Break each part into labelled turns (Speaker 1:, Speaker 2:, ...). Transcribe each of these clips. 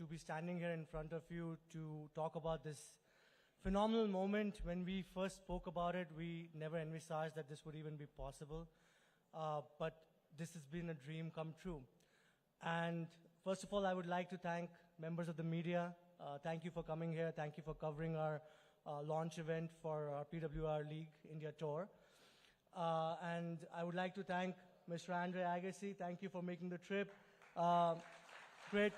Speaker 1: to be standing here in front of you to talk about this phenomenal moment. When we first spoke about it, we never envisaged that this would even be possible. But this has been a dream come true. And first of all, I would like to thank members of the media. Thank you for coming here. Thank you for covering our launch event for our PWR League India Tour. And I would like to thank Mr. Andre Agassi. Thank you for making the trip. Great.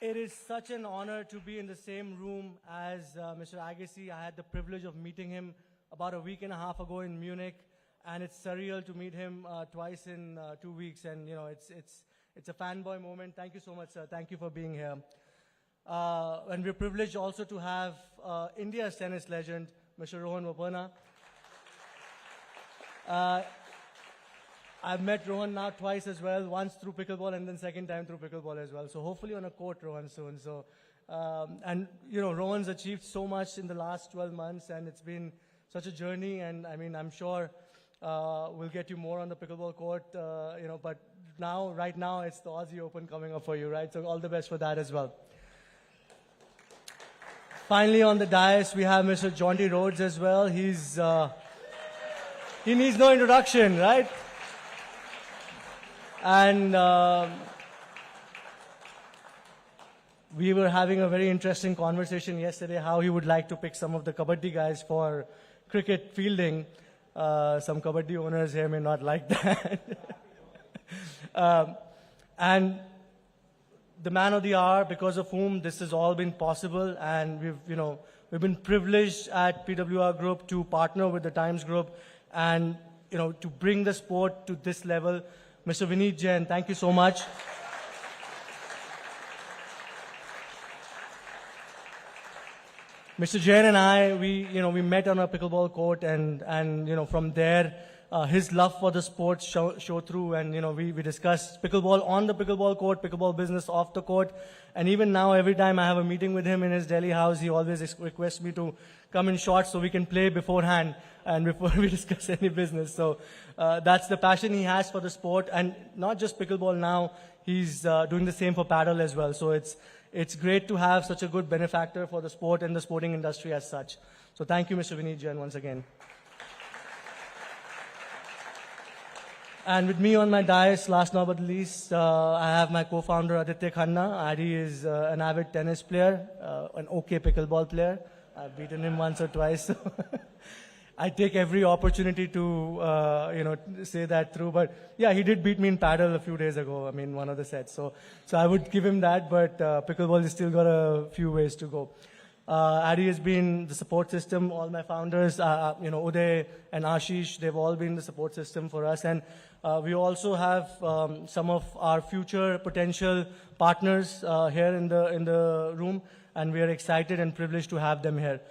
Speaker 1: It is such an honor to be in the same room as Mr. Agassi. I had the privilege of meeting him about a week and a half ago in Munich, and it's surreal to meet him twice in 2 weeks. And you know, it's a fanboy moment. Thank you so much, sir. Thank you for being here. And we're privileged also to have India's tennis legend, Mr. Rohan Bopanna. I've met Rohan now twice as well, once through pickleball and then second time through pickleball as well. So hopefully on a court, Rohan, soon. So, and you know, Rohan's achieved so much in the last 12 months, and it's been such a journey. And I mean, I'm sure we'll get you more on the pickleball court, you know, but now, right now, it's the Aussie Open coming up for you, right? So all the best for that as well. Finally, on the dais, we have Mr. Jonty Rhodes as well. He needs no introduction, right? And we were having a very interesting conversation yesterday, how he would like to pick some of the kabaddi guys for cricket fielding. Some kabaddi owners here may not like that. And the man of the hour, because of whom this has all been possible, and we've been privileged at PWR Group to partner with the Times Group and to bring the sport to this level. Mr. Vineet Jain, thank you so much. Mr. Jain and I, we met on a pickleball court, and from there, his love for the sport show through, and we discussed pickleball on the pickleball court, pickleball business off the court, and even now, every time I have a meeting with him in his Delhi house, he always requests me to come in short so we can play beforehand and before we discuss any business. So that's the passion he has for the sport, and not just pickleball now, he's doing the same for paddle as well. So it's great to have such a good benefactor for the sport and the sporting industry as such. So thank you, Mr. Vineet Jain, once again. And with me on my dais, last but not least, I have my co-founder, Aditya Khanna. Adi is an avid tennis player, an okay pickleball player. I've beaten him once or twice. So I take every opportunity to, say that through. But yeah, he did beat me in paddle a few days ago. I mean, one of the sets. So I would give him that, but pickleball has still got a few ways to go. Adi has been the support system. All my founders, Uday and Ashish, they've all been the support system for us. And we also have some of our future potential partners here in the room, and we are excited and privileged to have them here.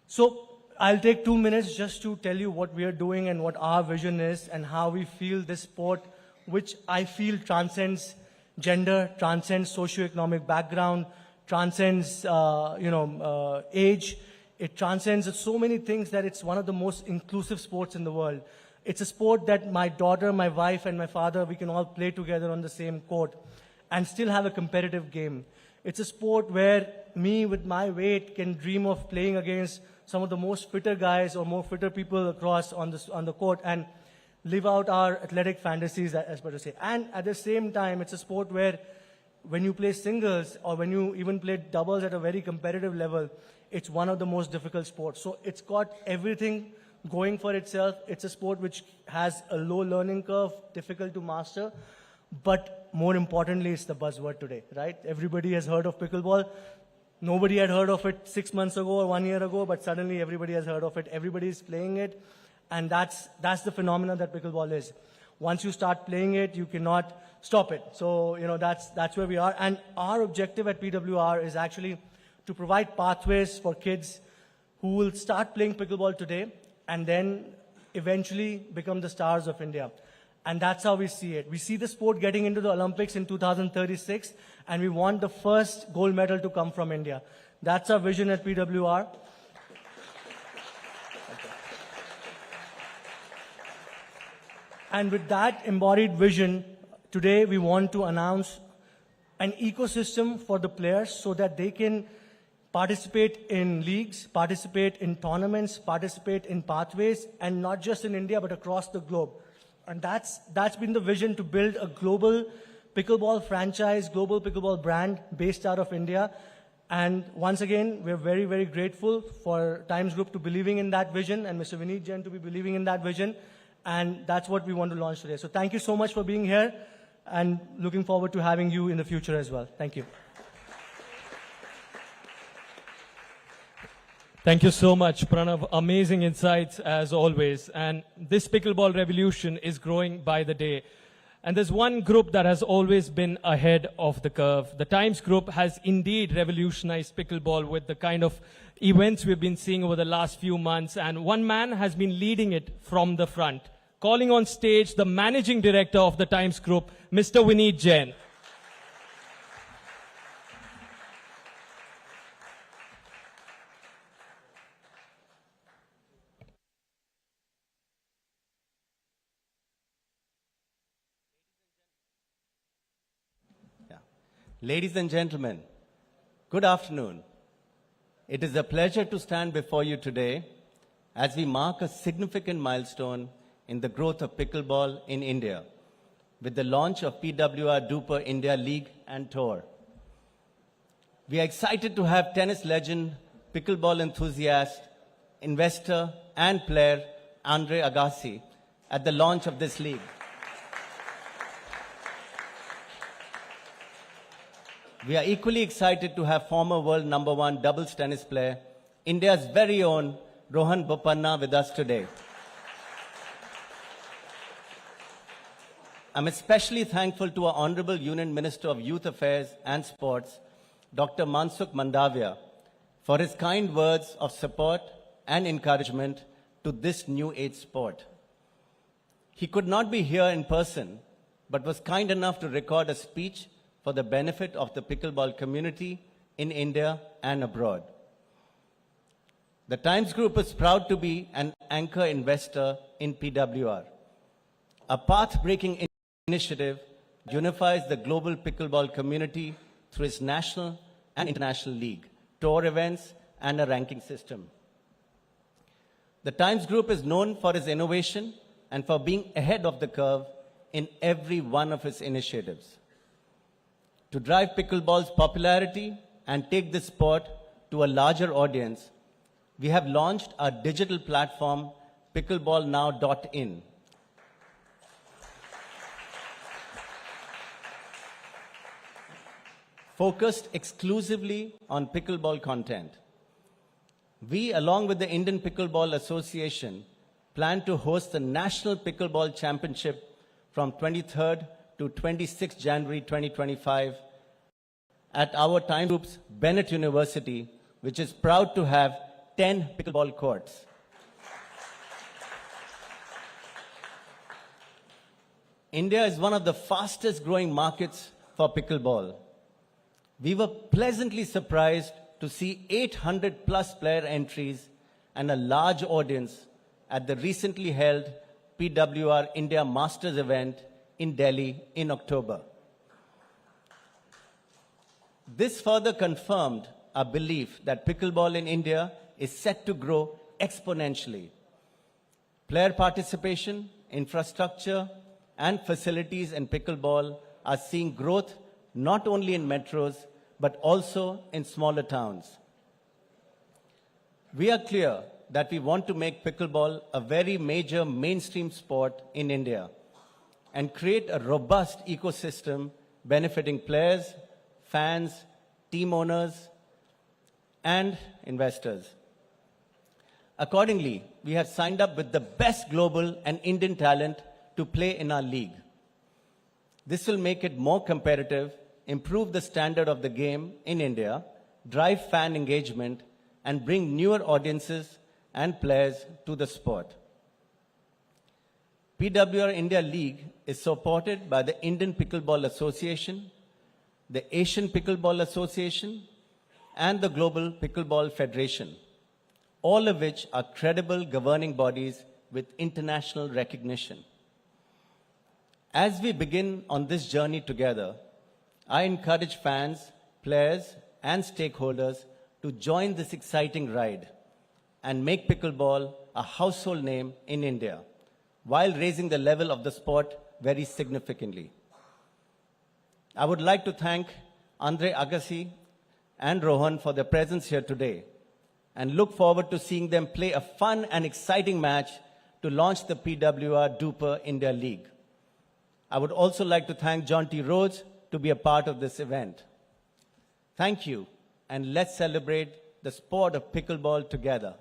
Speaker 1: So I'll take 2 minutes just to tell you what we are doing and what our vision is and how we feel this sport, which I feel transcends gender, transcends socioeconomic background, transcends age. It transcends so many things that it's one of the most inclusive sports in the world. It's a sport that my daughter, my wife, and my father, we can all play together on the same court and still have a competitive game. It's a sport where me with my weight can dream of playing against some of the most fitter guys or more fitter people across on the court and live out our athletic fantasies, as per to say. And at the same time, it's a sport where when you play singles or when you even play doubles at a very competitive level, it's one of the most difficult sports. So it's got everything going for itself. It's a sport which has a low learning curve, difficult to master, but more importantly, it's the buzzword today, right? Everybody has heard of pickleball. Nobody had heard of it 6 months ago or 1 year ago, but suddenly everybody has heard of it. Everybody is playing it, and that's the phenomenon that pickleball is. Once you start playing it, you cannot stop it. So, that's where we are. And our objective at PWR is actually to provide pathways for kids who will start playing pickleball today and then eventually become the stars of India. And that's how we see it. We see the sport getting into the Olympics in 2036, and we want the first gold medal to come from India. That's our vision at PWR. And with that embodied vision, today we want to announce an ecosystem for the players so that they can participate in leagues, participate in tournaments, participate in pathways, and not just in India, but across the globe. And that's been the vision, to build a global pickleball franchise, global pickleball brand based out of India. And once again, we're very, very grateful for Times Group to believing in that vision and Mr. Vineet Jain to be believing in that vision. And that's what we want to launch today. So thank you so much for being here, and looking forward to having you in the future as well. Thank you.
Speaker 2: Thank you so much, Pranav. Amazing insights as always. And this pickleball revolution is growing by the day. And there's one group that has always been ahead of the curve. The Times Group has indeed revolutionized pickleball with the kind of events we've been seeing over the last few months. And one man has been leading it from the front. Calling on stage the managing director of the Times Group, Mr. Vineet Jain.
Speaker 3: Ladies and gentlemen, good afternoon. It is a pleasure to stand before you today as we mark a significant milestone in the growth of pickleball in India with the launch of PWR DUPR India League and Tour. We are excited to have tennis legend, pickleball enthusiast, investor and player Andre Agassi at the launch of this league. We are equally excited to have former world #1 doubles tennis player, India's very own Rohan Bopanna with us today. I'm especially thankful to our Honorable Union Minister of Youth Affairs and Sports, Dr. Mansukh Mandavia, for his kind words of support and encouragement to this new age sport. He could not be here in person, but was kind enough to record a speech for the benefit of the pickleball community in India and abroad. The Times Group is proud to be an anchor investor in PWR, a path-breaking initiative that unifies the global pickleball community through its national and international league, tour events, and a ranking system. The Times Group is known for its innovation and for being ahead of the curve in every one of its initiatives. To drive pickleball's popularity and take this sport to a larger audience, we have launched our digital platform, pickleballnow.in. Focused exclusively on pickleball content. We, along with the Indian Pickleball Association, plan to host the National Pickleball Championship from 23rd to 26th January 2025 at our Times Group's Bennett University, which is proud to have 10 pickleball courts. India is one of the fastest growing markets for pickleball. We were pleasantly surprised to see 800 plus player entries and a large audience at the recently held PWR India Masters event in Delhi in October. This further confirmed our belief that pickleball in India is set to grow exponentially. Player participation, infrastructure, and facilities in pickleball are seeing growth not only in metros, but also in smaller towns. We are clear that we want to make pickleball a very major mainstream sport in India and create a robust ecosystem benefiting players, fans, team owners, and investors. Accordingly, we have signed up with the best global and Indian talent to play in our league. This will make it more competitive, improve the standard of the game in India, drive fan engagement, and bring newer audiences and players to the sport. PWR India League is supported by the Indian Pickleball Association, the Asian Pickleball Association, and the Global Pickleball Federation, all of which are credible governing bodies with international recognition. As we begin on this journey together, I encourage fans, players, and stakeholders to join this exciting ride and make pickleball a household name in India, while raising the level of the sport very significantly. I would like to thank Andre Agassi and Rohan for their presence here today and look forward to seeing them play a fun and exciting match to launch the PWR DUPR India League. I would also like to thank Jonty Rhodes to be a part of this event. Thank you, and let's celebrate the sport of pickleball together.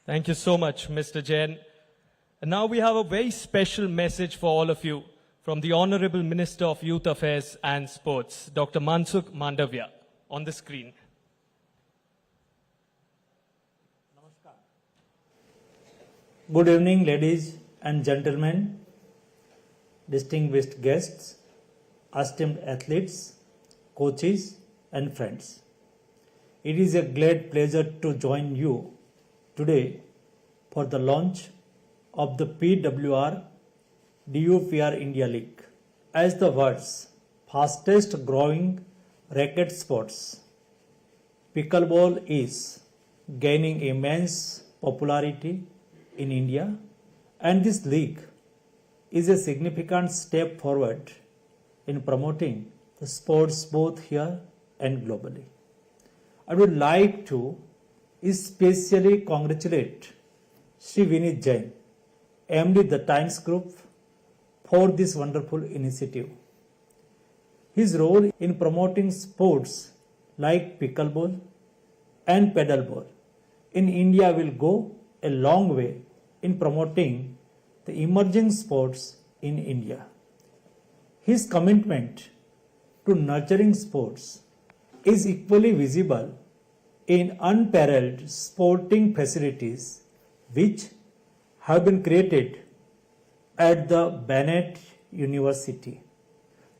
Speaker 2: Thank you so much, Mr. Jain. And now we have a very special message for all of you from the Honorable Minister of Youth Affairs and Sports, Dr. Mansukh Mandavia, on the screen.
Speaker 4: Good evening, ladies and gentlemen, distinguished guests, esteemed athletes, coaches, and friends. It is a great pleasure to join you today for the launch of the PWR DUPR India League. As the world's fastest growing racket sports, pickleball is gaining immense popularity in India, and this league is a significant step forward in promoting the sports both here and globally. I would like to especially congratulate Sri Vinit Jain, MD the Times Group, for this wonderful initiative. His role in promoting sports like pickleball and paddleball in India will go a long way in promoting the emerging sports in India. His commitment to nurturing sports is equally visible in unparalleled sporting facilities which have been created at the Bennett University.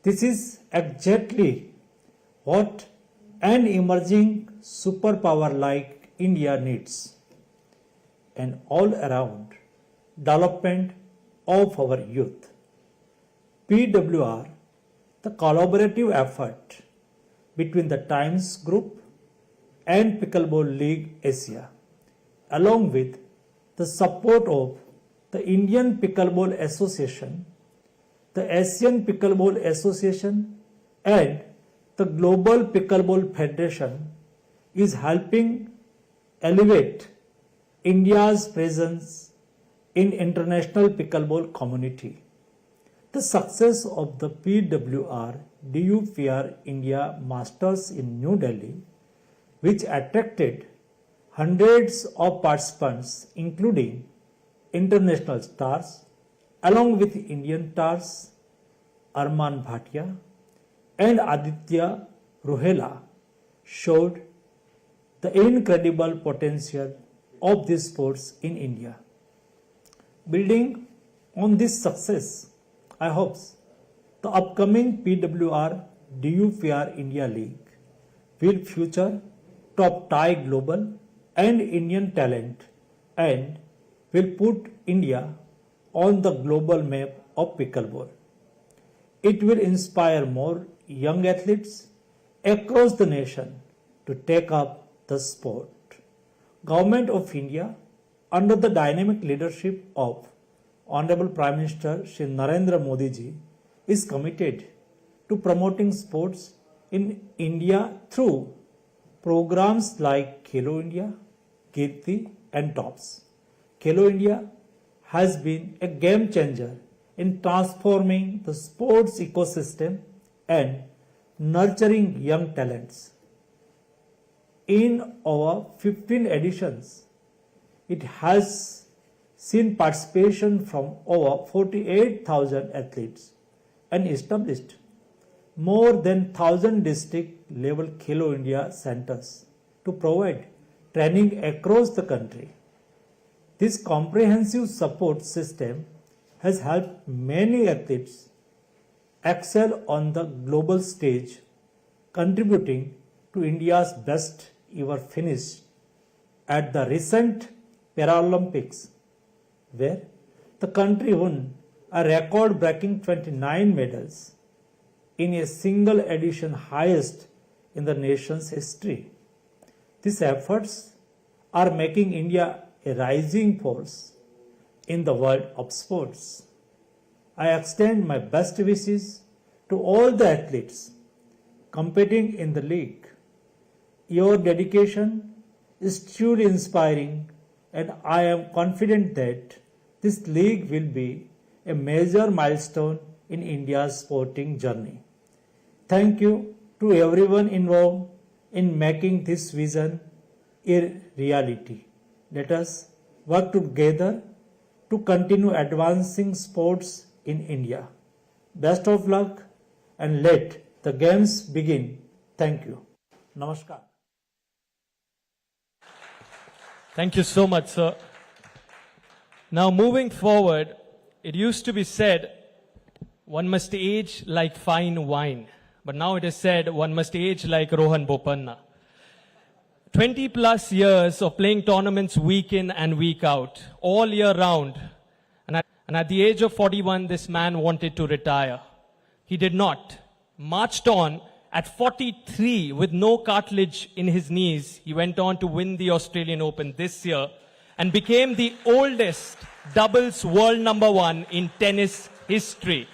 Speaker 4: This is exactly what an emerging superpower like India needs: an all-around development of our youth. PWR, the collaborative effort between the Times Group and Pickleball League Asia, along with the support of the Indian Pickleball Association, the Asian Pickleball Association, and the Global Pickleball Federation, is helping elevate India's presence in international pickleball community. The success of the PWR DUPR India Masters in New Delhi, which attracted hundreds of participants including international stars, along with Indian stars Arman Bhatia and Aditya Ruhela, showed the incredible potential of these sports in India. Building on this success, I hope the upcoming PWR DUPR India League will feature top-tier global and Indian talent and will put India on the global map of pickleball. It will inspire more young athletes across the nation to take up the sport. Government of India, under the dynamic leadership of Honorable Prime Minister Shri Narendra Modi ji, is committed to promoting sports in India through programs like Khelo India, Kirti and TOPS. Khelo India has been a game changer in transforming the sports ecosystem and nurturing young talents. In our 15 editions, it has seen participation from over 48,000 athletes and established more than 1,000 district level Khelo India centers to provide training across the country. This comprehensive support system has helped many athletes excel on the global stage, contributing to India's best ever finish at the recent Paralympics. where the country won a record-breaking 29 medals in a single edition, highest in the nation's history. These efforts are making India a rising force in the world of sports. I extend my best wishes to all the athletes competing in the league. Your dedication is truly inspiring, and I am confident that this league will be a major milestone in India's sporting journey. Thank you to everyone involved in making this vision a reality. Let us work together to continue advancing sports in India. Best of luck, and let the games begin. Thank you. Namaskar.
Speaker 2: Thank you so much, sir. Now, moving forward, it used to be said, one must age like fine wine. But now it is said, one must age like Rohan Bopanna. 20 plus years of playing tournaments week in and week out, all year round. And at the age of 41, this man wanted to retire. He did not. Marched on. At 43, with no cartilage in his knees, he went on to win the Australian Open this year and became the oldest doubles world number 1 in tennis history.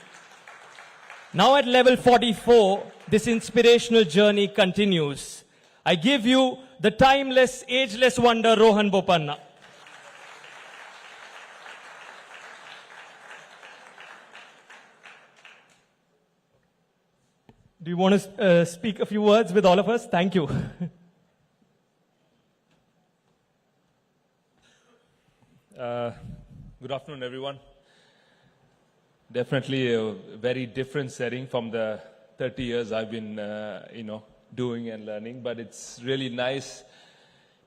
Speaker 2: Now at level 44, this inspirational journey continues. I give you the timeless, ageless wonder, Rohan Bopanna. Do you want to speak a few words with all of us? Thank you.
Speaker 5: Good afternoon, everyone. Definitely a very different setting from the 30 years I've been, doing and learning. But it's really nice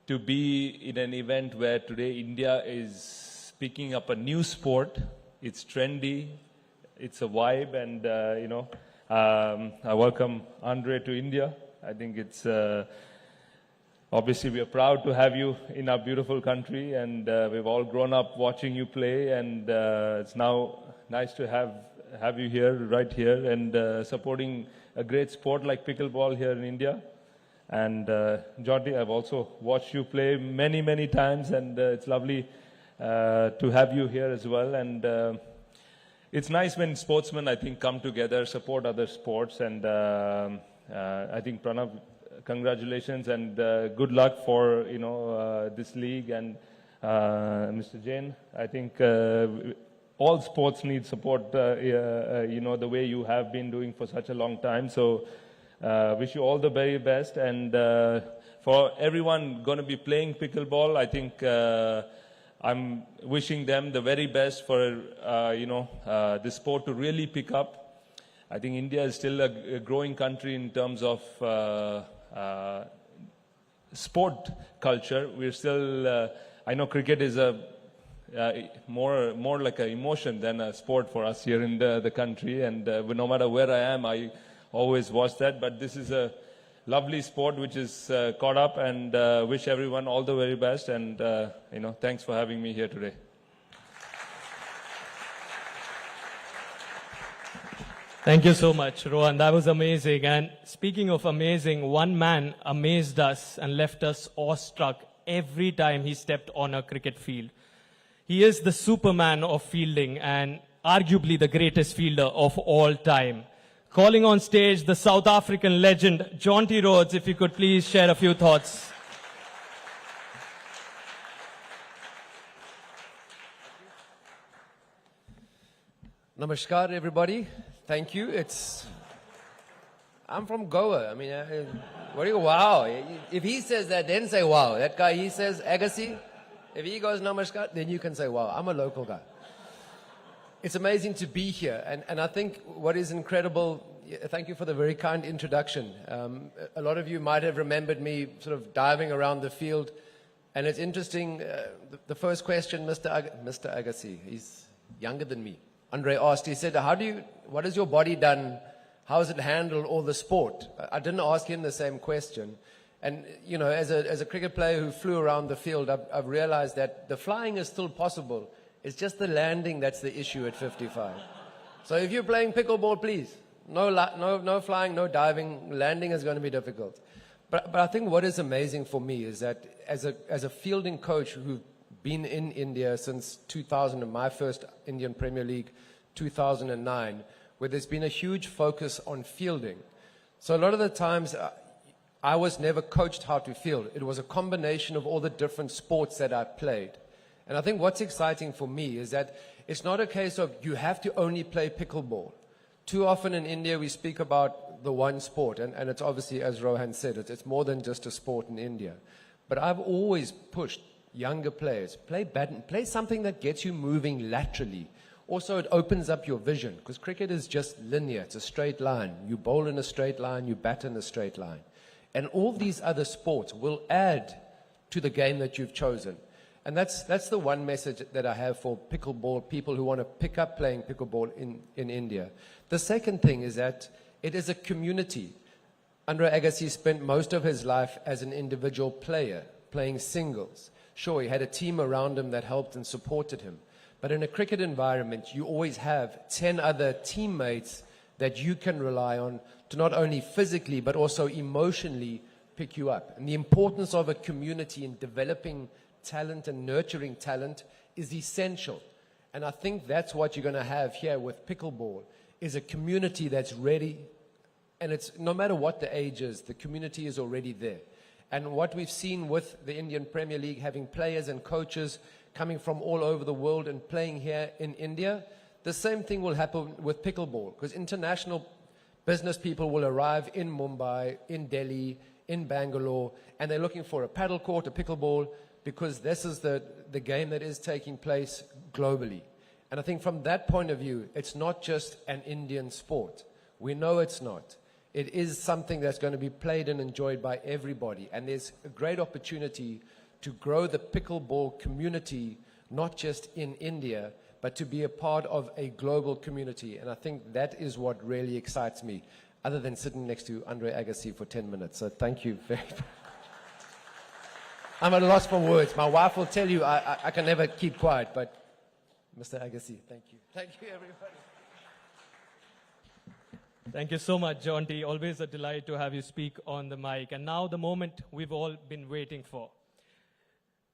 Speaker 5: to be in an event where today India is picking up a new sport. It's trendy. It's a vibe, and I welcome Andre to India. I think it's obviously we are proud to have you in our beautiful country, and we've all grown up watching you play, and it's now nice to have you here, right here, and supporting a great sport like pickleball here in India. And Jonty, I've also watched you play many, many times, and it's lovely to have you here as well. And it's nice when sportsmen, I think, come together, support other sports, and I think, Pranav, congratulations and good luck for this league, and Mr. Jain. I think all sports need support, the way you have been doing for such a long time. So wish you all the very best, and for everyone going to be playing pickleball, I think I'm wishing them the very best for, the sport to really pick up. I think India is still a growing country in terms of sport culture. We're still, I know cricket is more like an emotion than a sport for us here in the country. And no matter where I am, I always watch that. But this is a lovely sport which is caught up, and wish everyone all the very best, and thanks for having me here today.
Speaker 2: Thank you so much, Rohan. That was amazing. And speaking of amazing, one man amazed us and left us awestruck every time he stepped on a cricket field. He is the Superman of fielding and arguably the greatest fielder of all time. Calling on stage the South African legend, Jonty Rhodes, if you could please share a few thoughts.
Speaker 6: Namaskar, everybody. Thank you. I'm from Goa. I mean, what do you, wow. If he says that, then say wow. That guy, he says Agassi. If he goes namaskar, then you can say wow. I'm a local guy. It's amazing to be here. And I think what is incredible, thank you for the very kind introduction. A lot of you might have remembered me sort of diving around the field. And it's interesting, the first question, Mr. Agassi, he's younger than me. Andre asked, he said, what has your body done? How has it handled all the sport? I didn't ask him the same question. And, as a cricket player who flew around the field, I've realized that the flying is still possible. It's just the landing that's the issue at 55. So if you're playing pickleball, please, no flying, no diving. Landing is going to be difficult. But I think what is amazing for me is that as a fielding coach who's been in India since 2000, and my first Indian Premier League, 2009, where there's been a huge focus on fielding. So a lot of the times, I was never coached how to field. It was a combination of all the different sports that I played. And I think what's exciting for me is that it's not a case of you have to only play pickleball. Too often in India, we speak about the one sport, and it's obviously, as Rohan said, it's more than just a sport in India. But I've always pushed younger players, play badminton, play something that gets you moving laterally. Also, it opens up your vision, because cricket is just linear. It's a straight line. You bowl in a straight line, you bat in a straight line. And all these other sports will add to the game that you've chosen. And that's the one message that I have for pickleball, people who want to pick up playing pickleball in India. The second thing is that it is a community. Andre Agassi spent most of his life as an individual player, playing singles. Sure, he had a team around him that helped and supported him. But in a cricket environment, you always have 10 other teammates that you can rely on to not only physically, but also emotionally pick you up. And the importance of a community in developing talent and nurturing talent is essential. And I think that's what you're going to have here with pickleball, is a community that's ready. And it's no matter what the age is, the community is already there. And what we've seen with the Indian Premier League, having players and coaches coming from all over the world and playing here in India, the same thing will happen with pickleball, because international business people will arrive in Mumbai, in Delhi, in Bangalore, and they're looking for a paddle court, a pickleball, because this is the game that is taking place globally. And I think from that point of view, it's not just an Indian sport. We know it's not. It is something that's going to be played and enjoyed by everybody. And there's a great opportunity to grow the pickleball community, not just in India, but to be a part of a global community. And I think that is what really excites me, other than sitting next to Andre Agassi for 10 minutes. So thank you very much. I'm at a loss for words. My wife will tell you I can never keep quiet, but Mr. Agassi, thank you. Thank you, everybody.
Speaker 2: Thank you so much, Jonty. Always a delight to have you speak on the mic. And now the moment we've all been waiting for.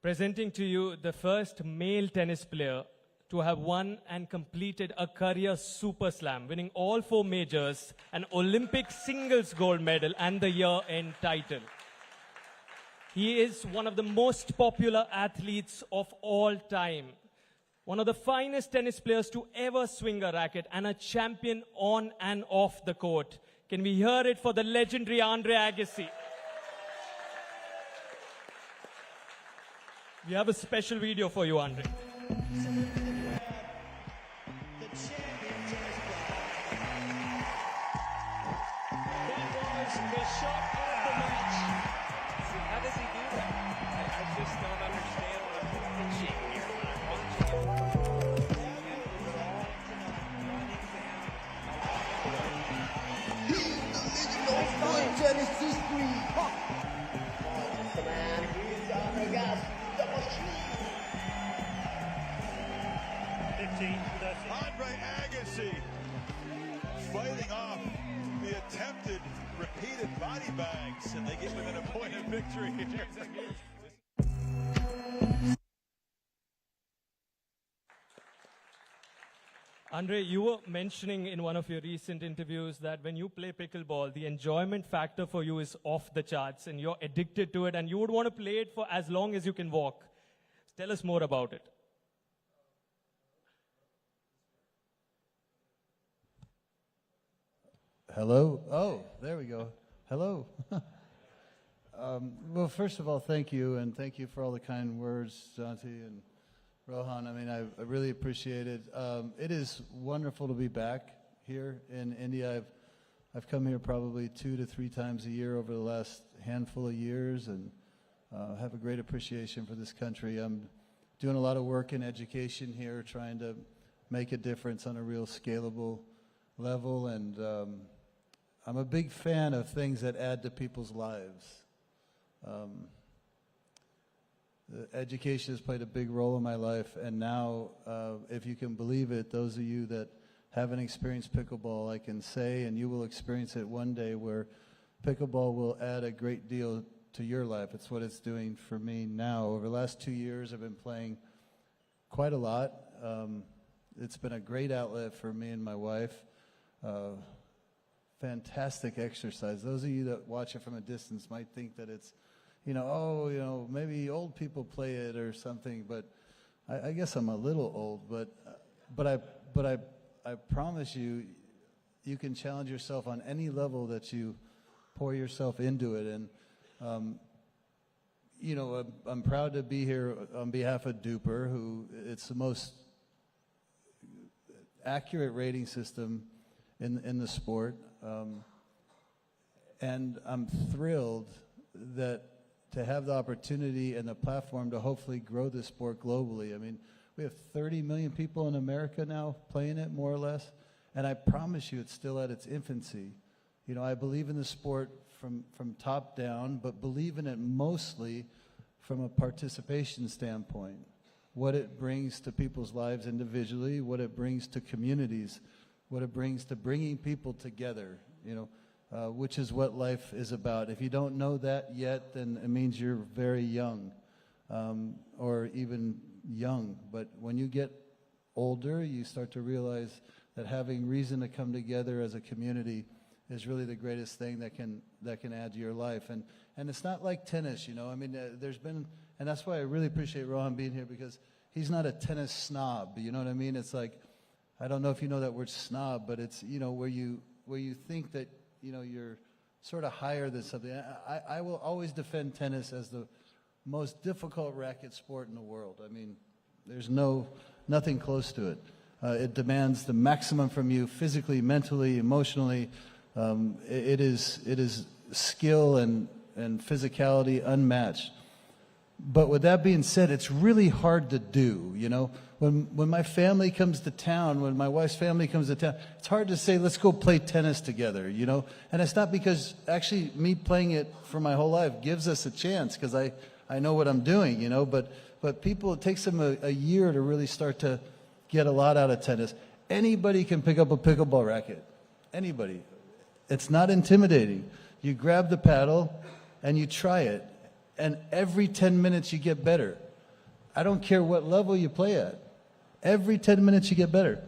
Speaker 2: Presenting to you the first male tennis player to have won and completed a career super slam, winning all 4 majors, an Olympic singles gold medal, and the year-end title. He is one of the most popular athletes of all time, one of the finest tennis players to ever swing a racket, and a champion on and off the court. Can we hear it for the legendary Andre Agassi? We have a special video for you, Andre.
Speaker 7: Andre Agassi fighting off the attempted repeated body bags, and they get within a point of victory here.
Speaker 2: Andre, you were mentioning in one of your recent interviews that when you play pickleball, the enjoyment factor for you is off the charts, and you're addicted to it, and you would want to play it for as long as you can walk. Tell us more about it.
Speaker 8: Hello? Oh, there we go. Hello. Well, first of all, thank you, and thank you for all the kind words, Jonty and Rohan. I mean, I really appreciate it. It is wonderful to be back here in India. I've come here probably 2 to 3 times a year over the last handful of years, and have a great appreciation for this country. I'm doing a lot of work in education here, trying to make a difference on a real scalable level, and I'm a big fan of things that add to people's lives. education has played a big role in my life, and now, if you can believe it, those of you that haven't experienced pickleball, I can say, and you will experience it one day, where pickleball will add a great deal to your life. It's what it's doing for me now. Over the last 2 years, I've been playing quite a lot. It's been a great outlet for me and my wife. Fantastic exercise. Those of you that watch it from a distance might think that it's, maybe old people play it or something, but I guess I'm a little old, but I promise you, you can challenge yourself on any level that you pour yourself into it. And, I'm proud to be here on behalf of DUPR, who it's the most accurate rating system in the sport. And I'm thrilled that to have the opportunity and the platform to hopefully grow this sport globally. I mean, we have 30 million people in America now playing it, more or less, and I promise you it's still at its infancy. I believe in the sport from top down, but believe in it mostly from a participation standpoint. What it brings to people's lives individually, what it brings to communities, what it brings to bringing people together, which is what life is about. If you don't know that yet, then it means you're very young, or even young. But when you get older, you start to realize that having reason to come together as a community is really the greatest thing that can add to your life. And it's not like tennis, there's been, and that's why I really appreciate Rohan being here, because he's not a tennis snob, you know what I mean? It's like, I don't know if you know that word snob, but it's, where you think that, you're sort of higher than something. I will always defend tennis as the most difficult racket sport in the world. I mean, there's nothing close to it. It demands the maximum from you physically, mentally, emotionally. It is skill and physicality unmatched. But with that being said, it's really hard to do, When my family comes to town, when my wife's family comes to town, it's hard to say, let's go play tennis together, And it's not because actually me playing it for my whole life gives us a chance, because I know what I'm doing, But people, it takes them a year to really start to get a lot out of tennis. Anybody can pick up a pickleball racket. Anybody. It's not intimidating. You grab the paddle and you try it. And every 10 minutes you get better. I don't care what level you play at. Every 10 minutes you get better.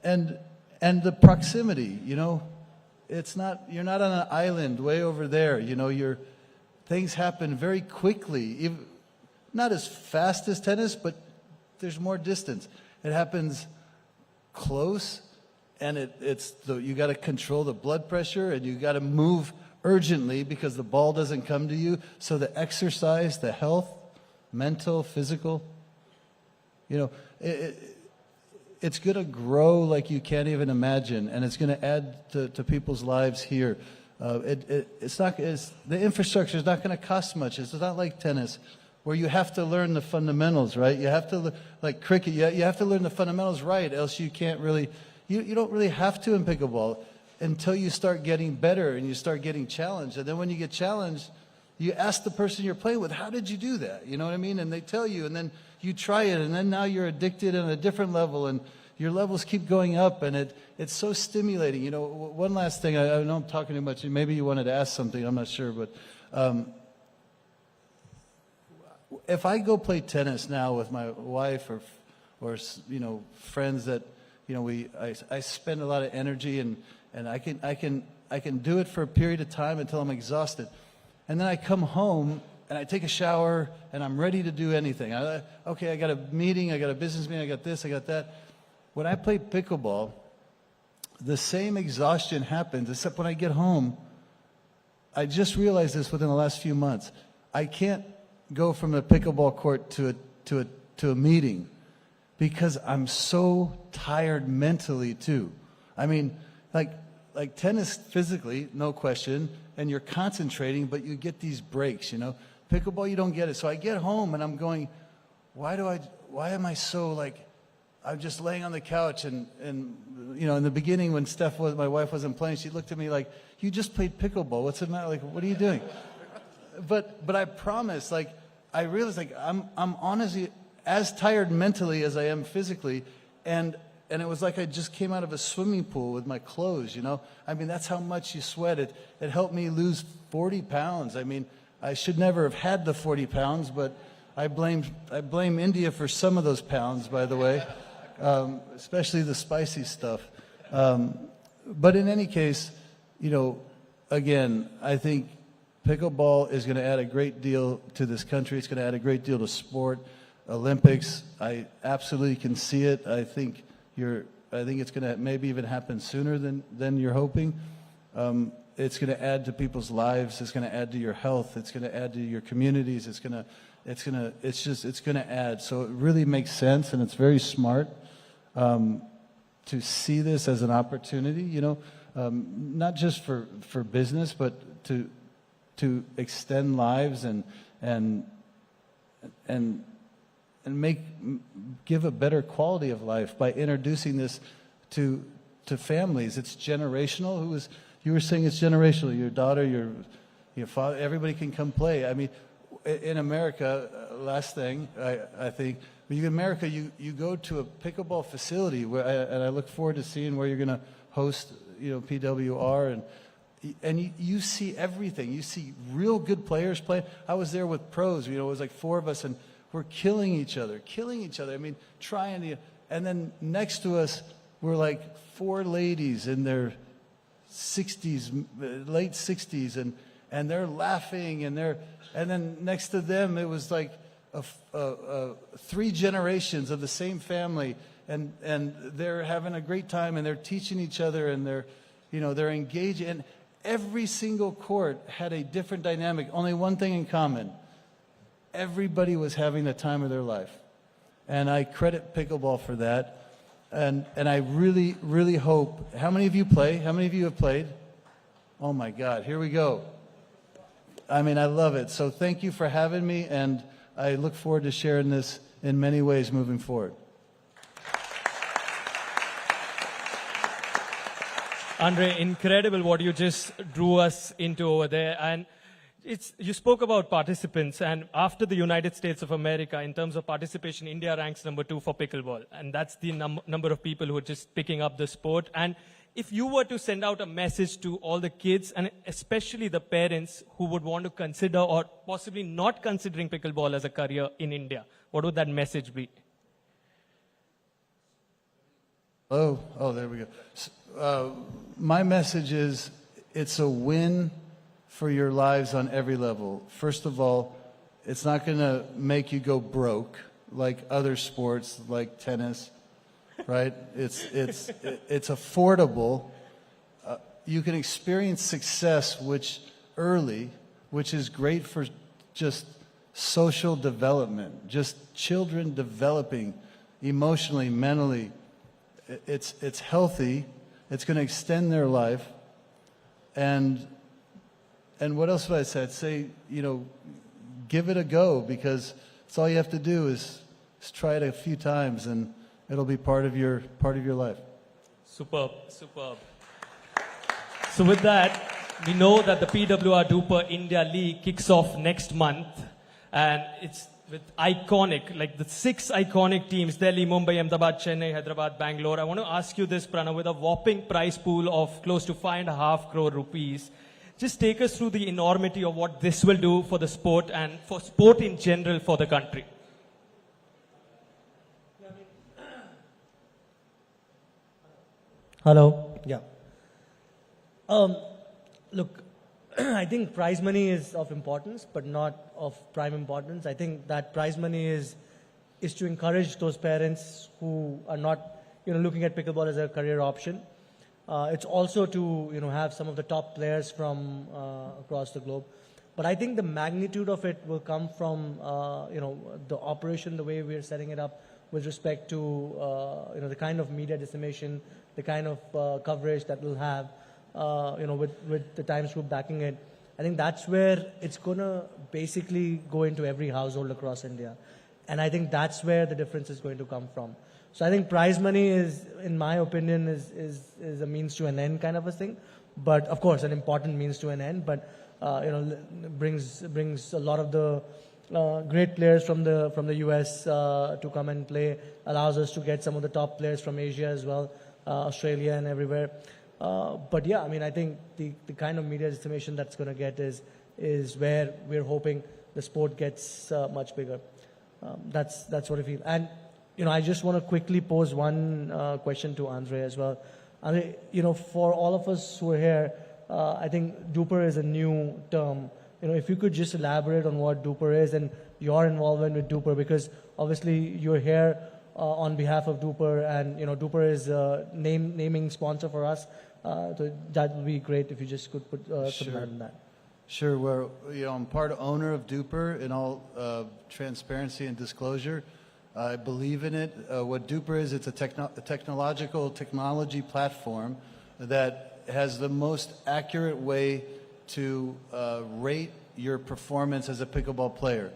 Speaker 8: And the proximity, it's not, you're not on an island way over there, things happen very quickly. Not as fast as tennis, but there's more distance. It happens close, and you got to control the blood pressure, and you got to move urgently because the ball doesn't come to you. So the exercise, the health, mental, physical, it's going to grow like you can't even imagine, and it's going to add to people's lives here. The infrastructure is not going to cost much. It's not like tennis, where you have to learn the fundamentals, right? You have to, like cricket, you have to learn the fundamentals right, else you can't really, you don't really have to in pickleball until you start getting better and you start getting challenged. And then when you get challenged, you ask the person you're playing with, how did you do that? You know what I mean? And they tell you, and then you try it, and then now you're addicted on a different level, and your levels keep going up, and it's so stimulating. One last thing, I know I'm talking too much, maybe you wanted to ask something, I'm not sure, but if I go play tennis now with my wife or friends that I spend a lot of energy, and I can do it for a period of time until I'm exhausted, and then I come home and I take a shower and I'm ready to do anything. Okay, I got a meeting, I got a business meeting, I got this, I got that. When I play pickleball, the same exhaustion happens, except when I get home. I just realized this within the last few months. I can't go from the pickleball court to a meeting because I'm so tired mentally too. I mean, like tennis physically, no question, and you're concentrating, but you get these breaks, Pickleball, you don't get it. So I get home and I'm going, why am I so I'm just laying on the couch, and in the beginning when my wife wasn't playing, she looked at me like, you just played pickleball. What's the matter? What are you doing? But I promise, I realized like I'm honestly as tired mentally as I am physically, and it was like I just came out of a swimming pool with my clothes, you know? I mean, that's how much you sweat. It helped me lose 40 pounds. I mean, I should never have had the 40 pounds, but I blame India for some of those pounds, by the way, especially the spicy stuff. But in any case, you know, again, I think pickleball is going to add a great deal to this country. It's going to add a great deal to sport. Olympics, I absolutely can see it. I think it's going to maybe even happen sooner than you're hoping. It's going to add to people's lives. It's going to add to your health. It's going to add to your communities. It's going to add. So it really makes sense, and it's very smart to see this as an opportunity. You know, not just for business, but to extend lives and give a better quality of life by introducing this to families. It's generational. You were saying it's generational. Your daughter, your father, everybody can come play. I mean, in America, last thing I think, when you in America, you go to a pickleball facility and I look forward to seeing where you're going to host, you know, PWR and you see everything. You see real good players playing. I was there with pros. You know, it was like 4 of us, and we're killing each other. I mean, trying to. And then next to us were like 4 ladies in their 60s, late 60s, and they're laughing, and then next to them it was like 3 generations of the same family, and they're having a great time, and they're teaching each other, and they're engaging. And every single court had a different dynamic. Only one thing in common: everybody was having the time of their life, and I credit pickleball for that. And I really, really hope. How many of you play? How many of you have played? Oh my God, here we go. I mean, I love it. So thank you for having me, and I look forward to sharing this in many ways moving forward.
Speaker 2: Andre, incredible what you just drew us into over there. And you spoke about participants, and after the United States of America, in terms of participation, India ranks #2 for pickleball. And that's the number of people who are just picking up the sport. And if you were to send out a message to all the kids, and especially the parents who would want to consider or possibly not considering pickleball as a career in India, what would that message be?
Speaker 8: Oh, there we go. My message is, it's a win for your lives on every level. First of all, it's not going to make you go broke like other sports, like tennis, right? It's affordable. You can experience success which is great for just social development, just children developing emotionally, mentally. It's healthy. It's going to extend their life. And what else would I say? I'd say, you know, give it a go, because it's all you have to do is try it a few times, and it'll be part of your life.
Speaker 2: Superb. So with that, we know that the PWR DUPR India League kicks off next month, and it's with like the 6 iconic teams: Delhi, Mumbai, Ahmedabad, Chennai, Hyderabad, Bangalore. I want to ask you this, Pranav, with a whopping prize pool of close to 5.5 crore rupees. Just take us through the enormity of what this will do for the sport and for sport in general for the country.
Speaker 1: Hello. Yeah. Look, I think prize money is of importance, but not of prime importance. I think that prize money is to encourage those parents who are not, looking at pickleball as a career option. It's also to, have some of the top players from across the globe. But I think the magnitude of it will come from, the operation, the way we're setting it up with respect to, the kind of media dissemination, the kind of coverage that we'll have, with the Times Group backing it. I think that's where it's going to basically go into every household across India. And I think that's where the difference is going to come from. So I think prize money is, in my opinion, is a means to an end kind of a thing. But of course, an important means to an end. But brings a lot of the great players from the US to come and play. Allows us to get some of the top players from Asia as well, Australia and everywhere. But yeah, I mean, I think the kind of media estimation that's going to get is where we're hoping the sport gets much bigger. That's what I feel. And I just want to quickly pose one question to Andre as well. Andre, for all of us who are here, I think DUPR is a new term. If you could just elaborate on what DUPR is and your involvement with DUPR, because obviously you're here on behalf of DUPR, and DUPR is a naming sponsor for us. So that would be great if you just could put some light on that.
Speaker 8: Sure. Well, I'm part owner of DUPR in all transparency and disclosure. I believe in it. What DUPR is, it's a technology platform that has the most accurate way to rate your performance as a pickleball player.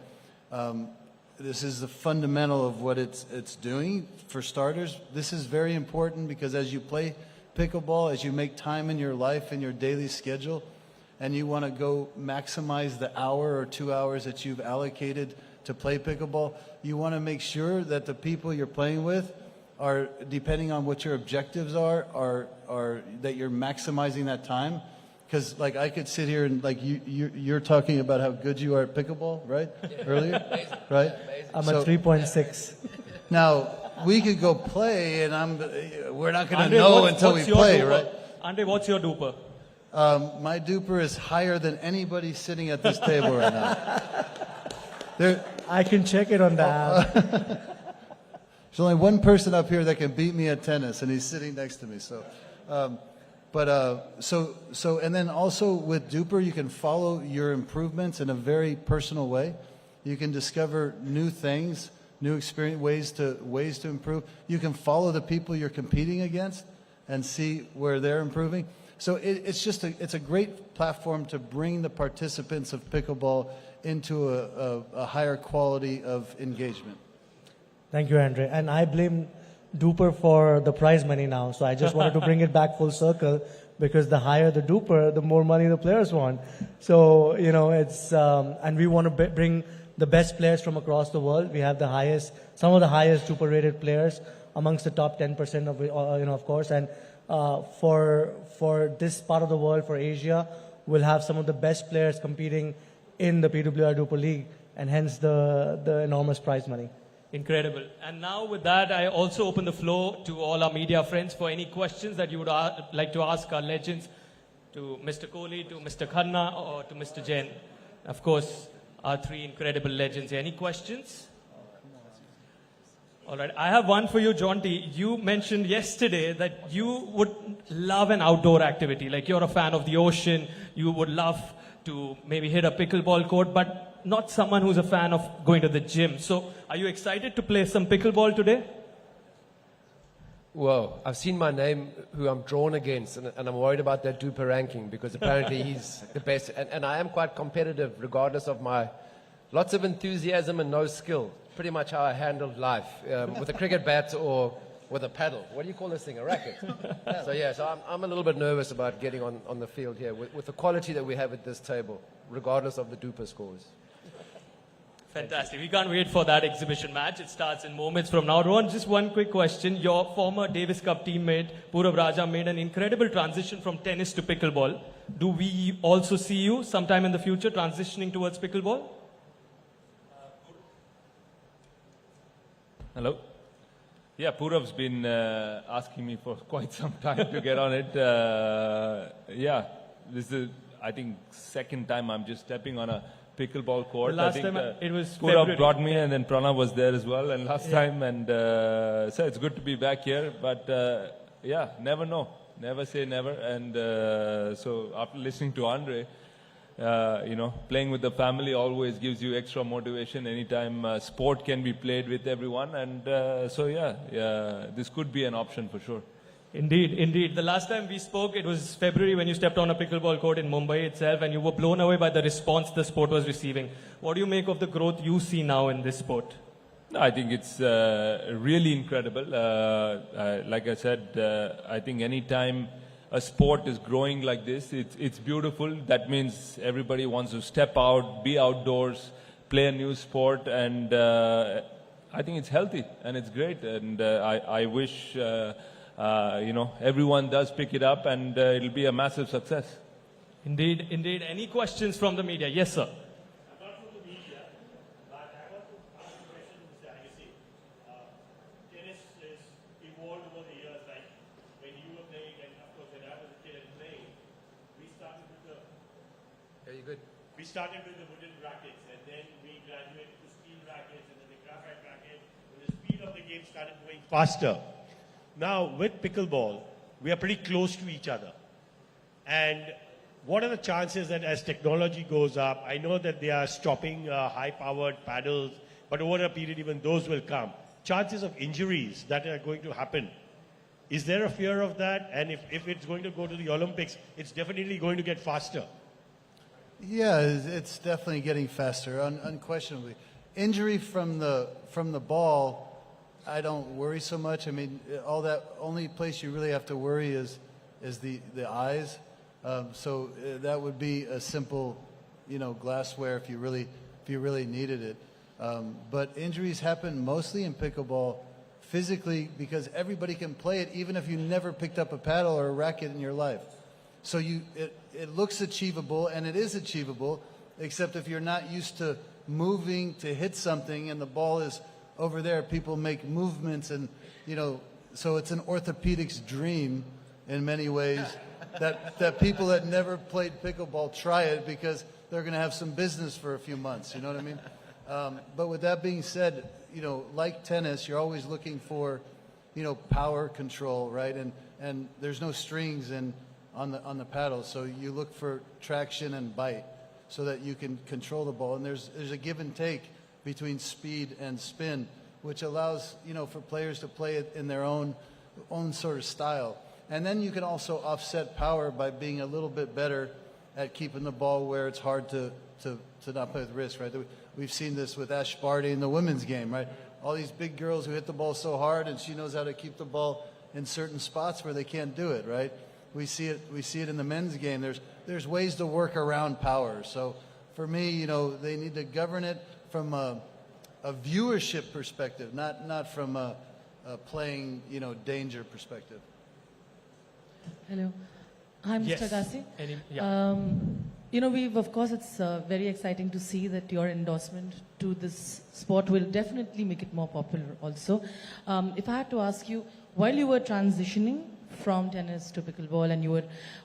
Speaker 8: This is the fundamental of what it's doing. For starters, this is very important because as you play pickleball, as you make time in your life, in your daily schedule, and you want to go maximize the hour or 2 hours that you've allocated to play pickleball, you want to make sure that the people you're playing with are, depending on what your objectives are that you're maximizing that time. Because like I could sit here and like you're talking about how good you are at pickleball, right? Yeah. Earlier, right?
Speaker 1: I'm at 3.6.
Speaker 8: Now we could go play, and we're not going to know until we play, right?
Speaker 2: Andre, what's your DUPR?
Speaker 8: My DUPR is higher than anybody sitting at this table right now.
Speaker 1: I can check it on the app.
Speaker 8: There's only one person up here that can beat me at tennis, and he's sitting next to me. So, and then also with DUPR, you can follow your improvements in a very personal way. You can discover new things, new experience, ways to improve. You can follow the people you're competing against and see where they're improving. So it's a great platform to bring the participants of pickleball into a higher quality of engagement.
Speaker 1: Thank you, Andre. And I blame DUPR for the prize money now. So I just wanted to bring it back full circle, because the higher the DUPR, the more money the players want. So, it's, and we want to bring the best players from across the world. We have some of the highest DUPR rated players amongst the top 10% of, of course. And for this part of the world, for Asia, we'll have some of the best players competing in the PWR DUPR League, and hence the enormous prize money.
Speaker 2: Incredible. And now with that, I also open the floor to all our media friends for any questions that you would like to ask our legends, to Mr. Kohli, to Mr. Khanna, or to Mr. Jain. Of course, our three incredible legends. Any questions? All right. I have one for you, Jonty. You mentioned yesterday that you would love an outdoor activity. Like you're a fan of the ocean. You would love to maybe hit a pickleball court, but not someone who's a fan of going to the gym. So are you excited to play some pickleball today?
Speaker 6: Whoa, I've seen my name, who I'm drawn against, and I'm worried about that DUPR ranking, because apparently he's the best. And I am quite competitive, regardless of my lots of enthusiasm and no skill. Pretty much how I handled life, with a cricket bat or with a paddle. What do you call this thing, a racket? So I'm a little bit nervous about getting on the field here with the quality that we have at this table, regardless of the DUPR scores.
Speaker 2: Fantastic. We can't wait for that exhibition match. It starts in moments from now. Rohan, just one quick question. Your former Davis Cup teammate, Purav Raja, made an incredible transition from tennis to pickleball. Do we also see you sometime in the future transitioning towards pickleball?
Speaker 5: Hello. Yeah, Purav's been asking me for quite some time to get on it. This is, I think, second time I'm just stepping on a pickleball court.
Speaker 2: The last time it was
Speaker 5: Purav
Speaker 2: February.
Speaker 5: brought me, and then Pranav was there as well, and last time, and so it's good to be back here. But never know, never say never. And so after listening to Andre, playing with the family always gives you extra motivation. Anytime sport can be played with everyone, and this could be an option for sure.
Speaker 2: Indeed. The last time we spoke, it was February when you stepped on a pickleball court in Mumbai itself, and you were blown away by the response the sport was receiving. What do you make of the growth you see now in this sport?
Speaker 5: I think it's really incredible. Like I said, I think anytime a sport is growing like this, it's beautiful. That means everybody wants to step out, be outdoors, play a new sport, and I think it's healthy and it's great, and I wish everyone does pick it up, and it'll be a massive success.
Speaker 2: Indeed, indeed. Any questions from the media? Yes, sir.
Speaker 9: We started with the wooden rackets, and then we graduated to steel rackets, and then the graphite racket. And the speed of the game started going faster. Now, with pickleball, we are pretty close to each other. And what are the chances that as technology goes up, I know that they are stopping high-powered paddles, but over a period, even those will come. Chances of injuries that are going to happen. Is there a fear of that? And if it's going to go to the Olympics, it's definitely going to get faster.
Speaker 8: Yeah, it's definitely getting faster, unquestionably. Injury from the ball, I don't worry so much. I mean, only place you really have to worry is the eyes. So that would be a simple, glassware if you really needed it. But injuries happen mostly in pickleball physically because everybody can play it, even if you never picked up a paddle or a racket in your life. So it looks achievable, and it is achievable, except if you're not used to moving to hit something and the ball is over there, people make movements, and so it's an orthopedic's dream in many ways that people that never played pickleball try it because they're going to have some business for a few months. You know what I mean? But with that being said, like tennis, you're always looking for power control, right? And there's no strings on the paddle, so you look for traction and bite so that you can control the ball. And there's a give and take between speed and spin, which allows for players to play it in their own sort of style. And then you can also offset power by being a little bit better at keeping the ball where it's hard to not play with risk, right? We've seen this with Ash Barty in the women's game, right? All these big girls who hit the ball so hard, and she knows how to keep the ball in certain spots where they can't do it, right? We see it in the men's game. There's ways to work around power. So for me, they need to govern it from a viewership perspective, not from a playing, danger perspective.
Speaker 10: Hello. I'm
Speaker 2: Yes.
Speaker 10: Mr. Agassi.
Speaker 2: Yeah.
Speaker 10: Of course, it's very exciting to see that your endorsement to this sport will definitely make it more popular also. If I had to ask you, while you were transitioning from tennis to pickleball, and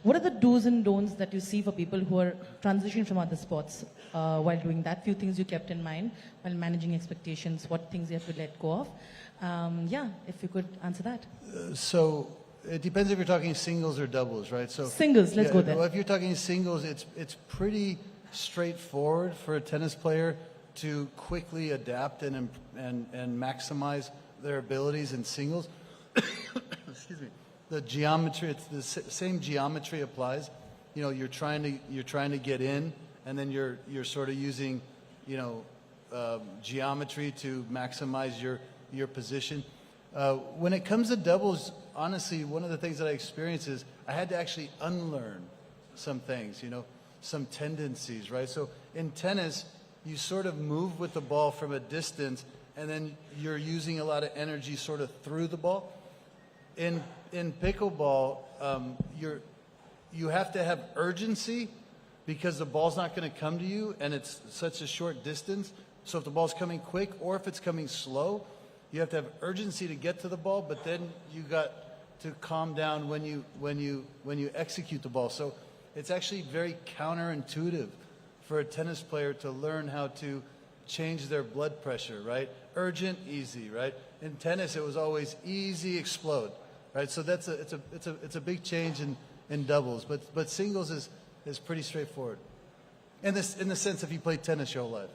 Speaker 10: what are the do's and don'ts that you see for people who are transitioning from other sports while doing that? Few things you kept in mind while managing expectations, what things you have to let go of. If you could answer that.
Speaker 8: So it depends if you're talking singles or doubles, right? So
Speaker 10: Singles, let's go there.
Speaker 8: Well, if you're talking singles, it's pretty straightforward for a tennis player to quickly adapt and maximize their abilities in singles. Excuse me. The geometry, it's the same geometry applies. You're trying to get in, and then you're sort of using, geometry to maximize your position. When it comes to doubles, honestly, one of the things that I experienced is I had to actually unlearn some things, some tendencies, right? So in tennis, you sort of move with the ball from a distance, and then you're using a lot of energy sort of through the ball. In pickleball, you have to have urgency because the ball's not going to come to you, and it's such a short distance. So if the ball's coming quick or if it's coming slow, you have to have urgency to get to the ball, but then you got to calm down when you execute the ball. So it's actually very counterintuitive for a tennis player to learn how to change their blood pressure, right? Urgent, easy, right? In tennis, it was always easy, explode, right? So it's a big change in doubles, but singles is pretty straightforward. In the sense if you played tennis your whole life.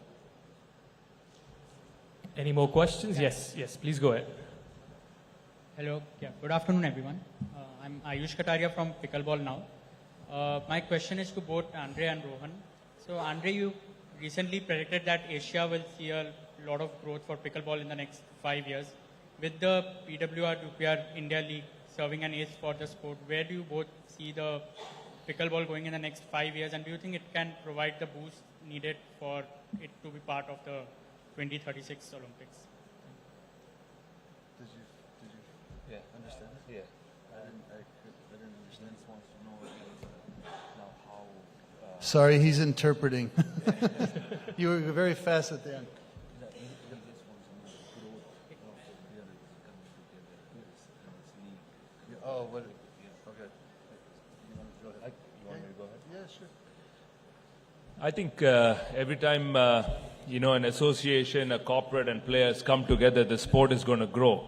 Speaker 2: Any more questions? Yes, please go ahead.
Speaker 11: Hello. Yeah. Good afternoon, everyone. I'm Ayush Kataria from Pickleball Now. My question is to both Andre and Rohan. So, Andre, you recently predicted that Asia will see a lot of growth for pickleball in the next 5 years. With the PWR DUPR India League serving an ace for the sport, where do you both see the pickleball going in the next 5 years? And do you think it can provide the boost needed for it to be part of the 2036 Olympics?
Speaker 8: Did you understand it?
Speaker 5: Yeah.
Speaker 8: I didn't understand. Sorry, he's interpreting. You were very fast at the end. Oh, what? Okay. You want to go ahead?
Speaker 5: You want me to go ahead?
Speaker 8: Yeah, sure.
Speaker 5: I think every time an association, a corporate, and players come together, the sport is going to grow.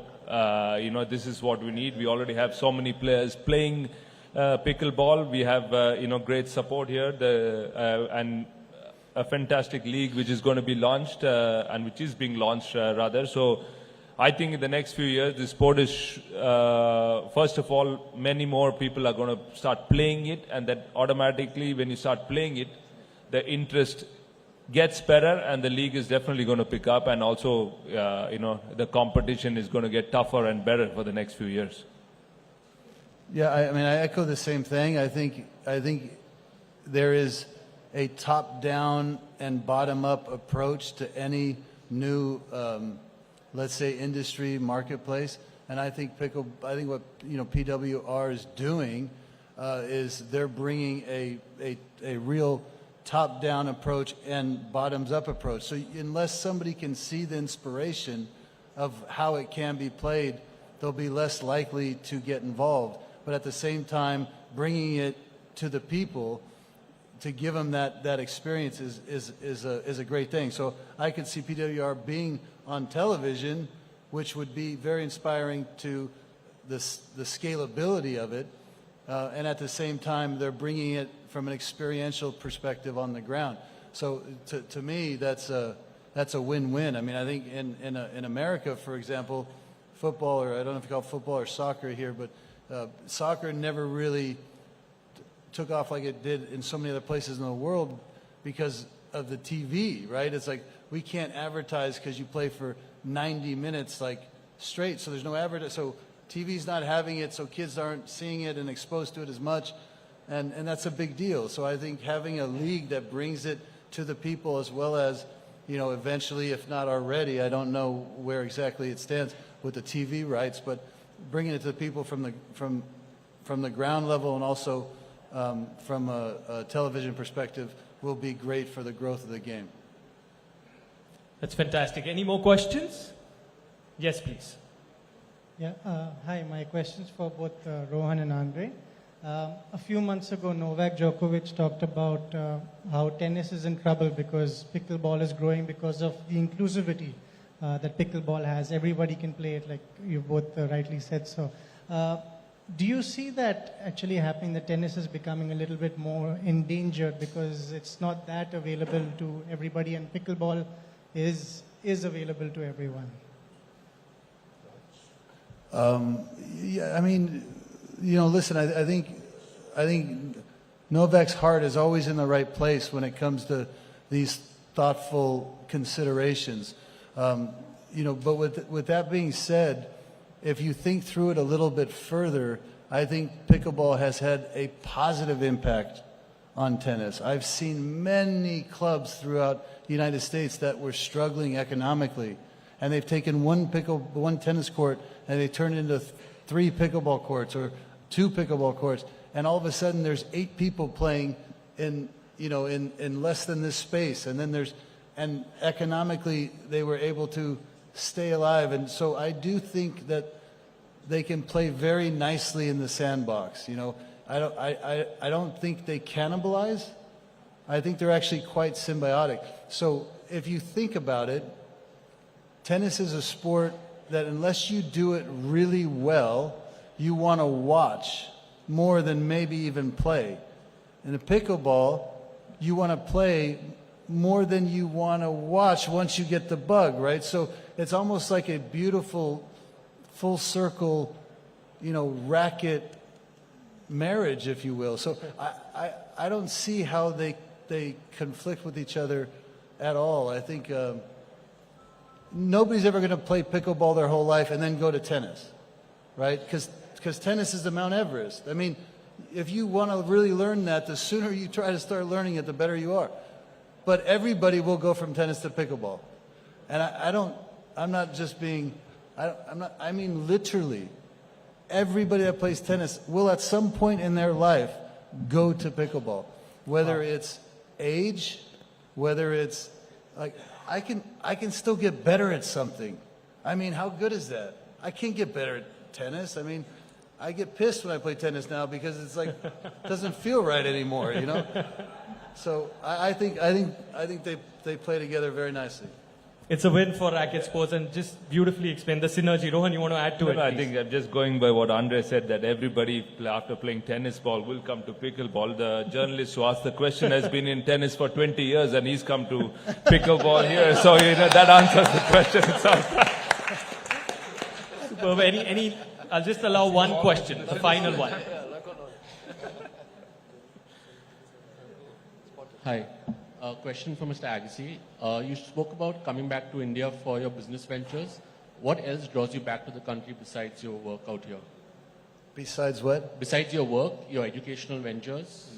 Speaker 5: This is what we need. We already have so many players playing pickleball. We have great support here, and a fantastic league which is going to be launched and which is being launched rather. So I think in the next few years, the sport is, first of all, many more people are going to start playing it, and that automatically, when you start playing it, the interest gets better, and the league is definitely going to pick up, and also, the competition is going to get tougher and better for the next few years.
Speaker 8: Yeah, I mean, I echo the same thing. I think there is a top-down and bottom-up approach to any new, let's say, industry marketplace, and I think what PWR is doing is they're bringing a real top-down approach and bottoms-up approach. So unless somebody can see the inspiration of how it can be played, they'll be less likely to get involved. But at the same time, bringing it to the people to give them that experience is a great thing. So I could see PWR being on television, which would be very inspiring to the scalability of it, and at the same time, they're bringing it from an experiential perspective on the ground. So to me, that's a win-win. I mean, I think in America, for example, football, or I don't know if you call it football or soccer here, but soccer never really took off like it did in so many other places in the world because of the TV, right? It's like we can't advertise because you play for 90 minutes like straight, so there's no advertising. So TV's not having it, so kids aren't seeing it and exposed to it as much, and that's a big deal. So I think having a league that brings it to the people, as well as, eventually, if not already, I don't know where exactly it stands with the TV rights, but bringing it to the people from the ground level and also from a television perspective will be great for the growth of the game.
Speaker 2: That's fantastic. Any more questions? Yes, please.
Speaker 12: Yeah, hi, my question's for both Rohan and Andre. A few months ago, Novak Djokovic talked about how tennis is in trouble because pickleball is growing because of the inclusivity that pickleball has. Everybody can play it, like you both rightly said so. Do you see that actually happening, that tennis is becoming a little bit more endangered because it's not that available to everybody, and pickleball is available to everyone?
Speaker 8: Yeah, I mean, listen, I think Novak's heart is always in the right place when it comes to these thoughtful considerations. But with that being said, if you think through it a little bit further, I think pickleball has had a positive impact on tennis. I've seen many clubs throughout the United States that were struggling economically, and they've taken one tennis court and they turned it into 3 pickleball courts or 2 pickleball courts, and all of a sudden there's 8 people playing in less than this space, and economically they were able to stay alive. And so I do think that they can play very nicely in the sandbox. I don't think they cannibalize. I think they're actually quite symbiotic. So if you think about it, tennis is a sport that unless you do it really well, you want to watch more than maybe even play. In the pickleball, you want to play more than you want to watch once you get the bug, right? So it's almost like a beautiful full circle, racket marriage, if you will. So I don't see how they conflict with each other at all. I think nobody's ever going to play pickleball their whole life and then go to tennis, right? Because tennis is the Mount Everest. I mean, if you want to really learn that, the sooner you try to start learning it, the better you are. but everybody will go from tennis to pickleball. And I'm not just being, I mean literally, everybody that plays tennis will at some point in their life go to pickleball. Whether it's age, whether it's, like, I can still get better at something. I mean, how good is that? I can't get better at tennis. I mean, I get pissed when I play tennis now because it's like, doesn't feel right anymore, you know? So I think they play together very nicely.
Speaker 2: It's a win for racket sports and just beautifully explained the synergy. Rohan, you want to add to it?
Speaker 5: I
Speaker 2: please?
Speaker 5: think I'm just going by what Andre said, that everybody after playing tennis ball will come to pickleball. The journalist who asked the question has been in tennis for 20 years and he's come to pickleball here. So, you know, that answers the question itself.
Speaker 2: Superb. I'll just allow one question, the final one.
Speaker 13: Hi. A question for Mr. Agassi. You spoke about coming back to India for your business ventures. What else draws you back to the country besides your work out here?
Speaker 8: Besides what?
Speaker 13: Besides your work, your educational ventures.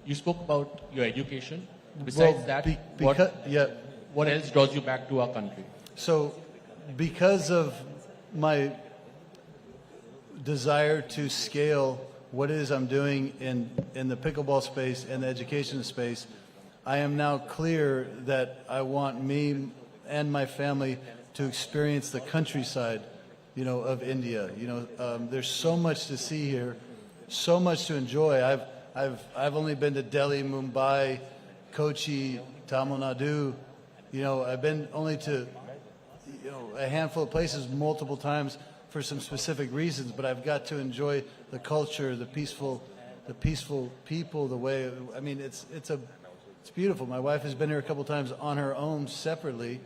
Speaker 13: You spoke about your education. Besides what else draws you back to our country?
Speaker 8: So, because of my desire to scale what it is I'm doing in the pickleball space and the education space, I am now clear that I want me and my family to experience the countryside, you know, of India. You know, there's so much to see here, so much to enjoy. I've only been to Delhi, Mumbai, Kochi, Tamil Nadu. You know, I've been only to, you know, a handful of places multiple times for some specific reasons, but I've got to enjoy the culture, the peaceful people, the way. I mean, it's beautiful. My wife has been here a couple times on her own separately,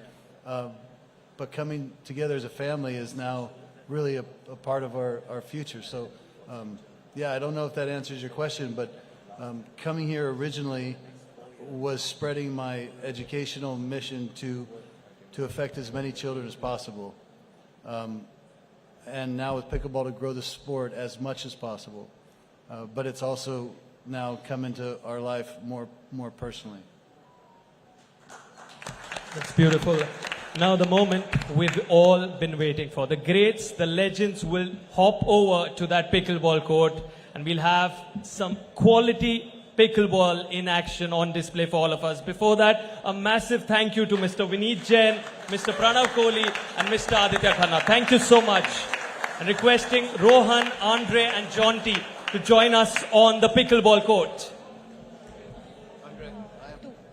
Speaker 8: but coming together as a family is now really a part of our future. So, yeah, I don't know if that answers your question, but coming here originally was spreading my educational mission to affect as many children as possible. And now with pickleball to grow the sport as much as possible. But it's also now come into our life more personally.
Speaker 2: That's beautiful. Now the moment we've all been waiting for. The greats, the legends will hop over to that pickleball court and we'll have some quality pickleball in action on display for all of us. Before that, a massive thank you to Mr. Vineet Jain, Mr. Pranav Kohli and Mr. Aditya Khanna. Thank you so much. And requesting Rohan, Andre and Jonty to join us on the pickleball court.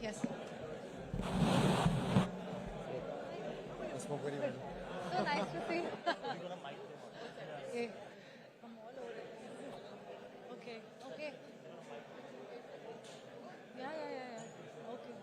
Speaker 14: Yes. So nice to see. Okay. Okay. Okay. Yeah. Okay.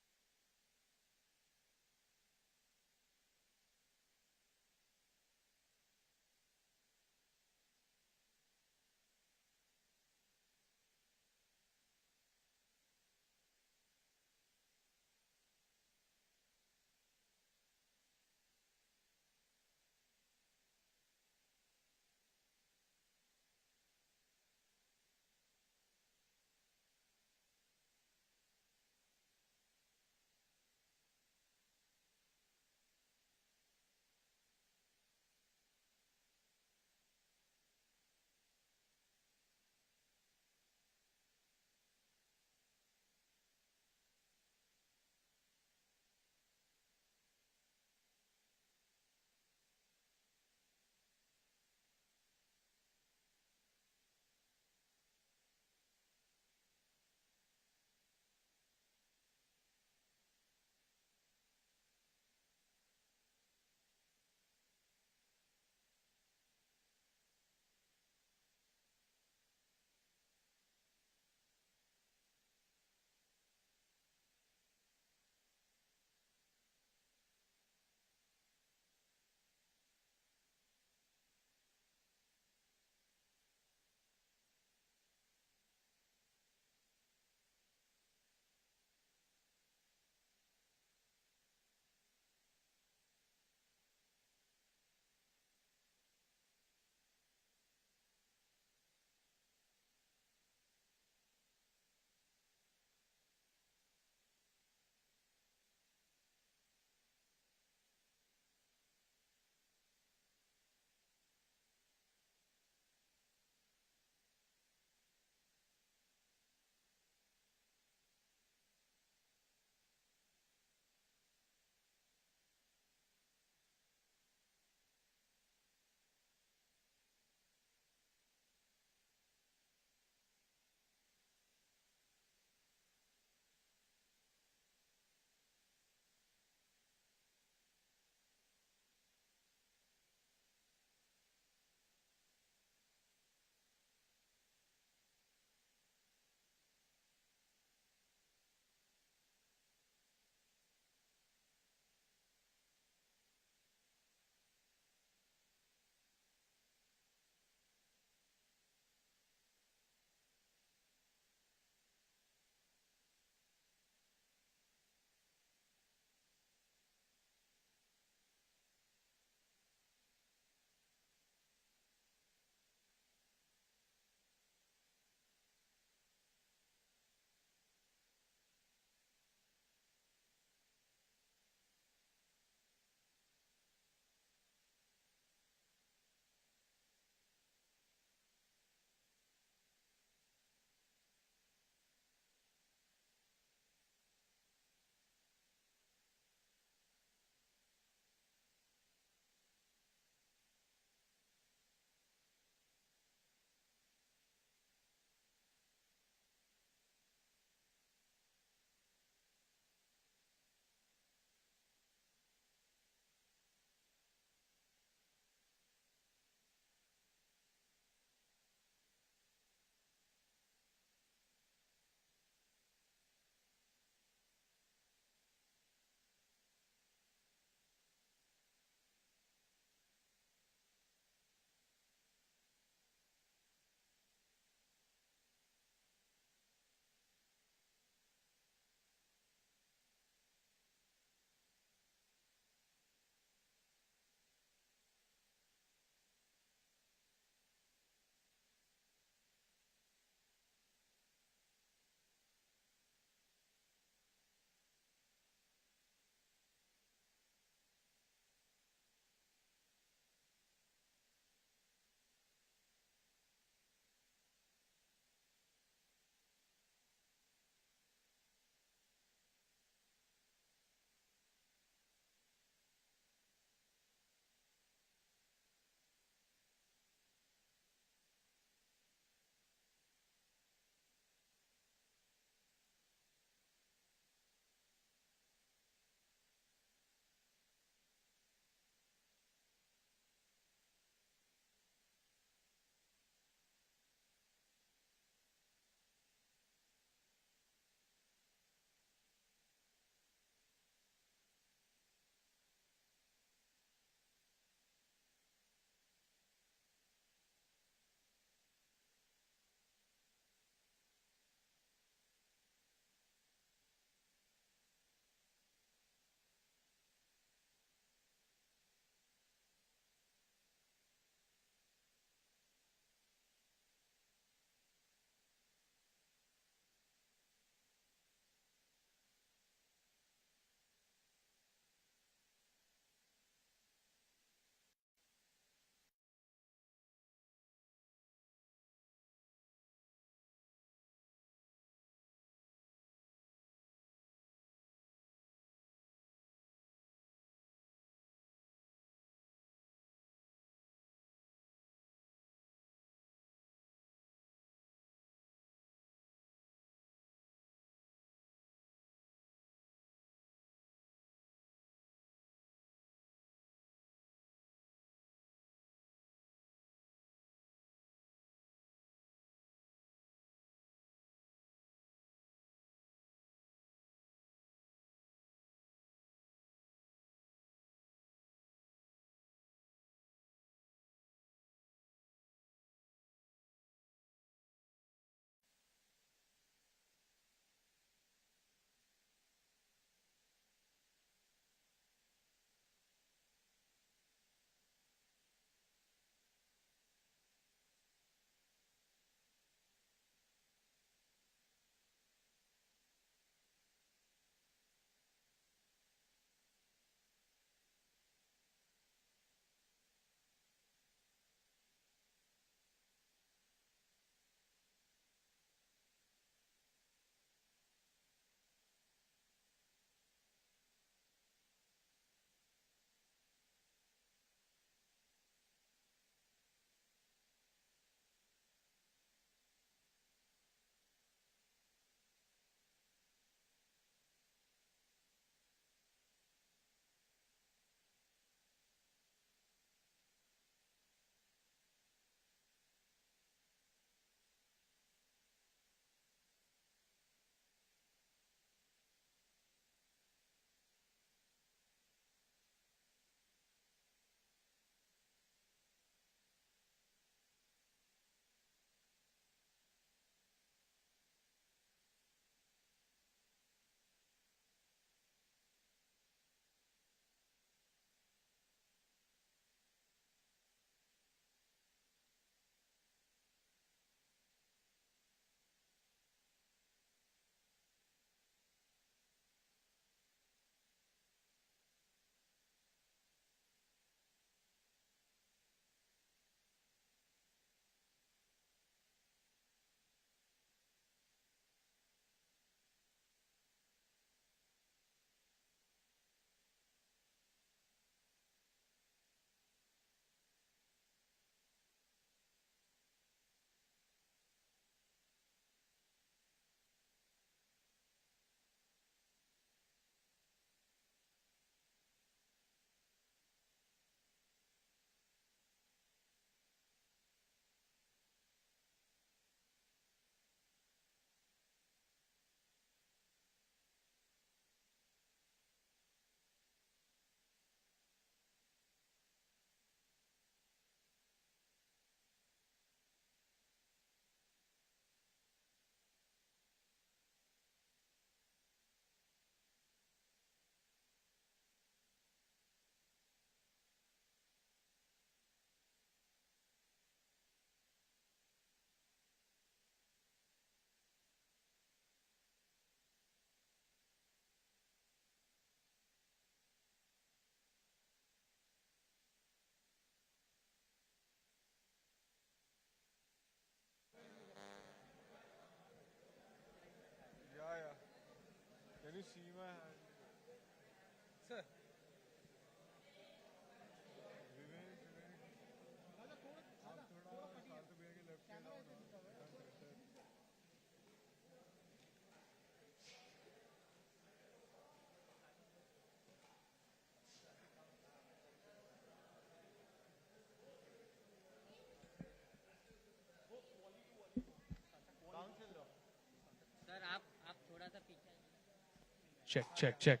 Speaker 2: Check, check, check.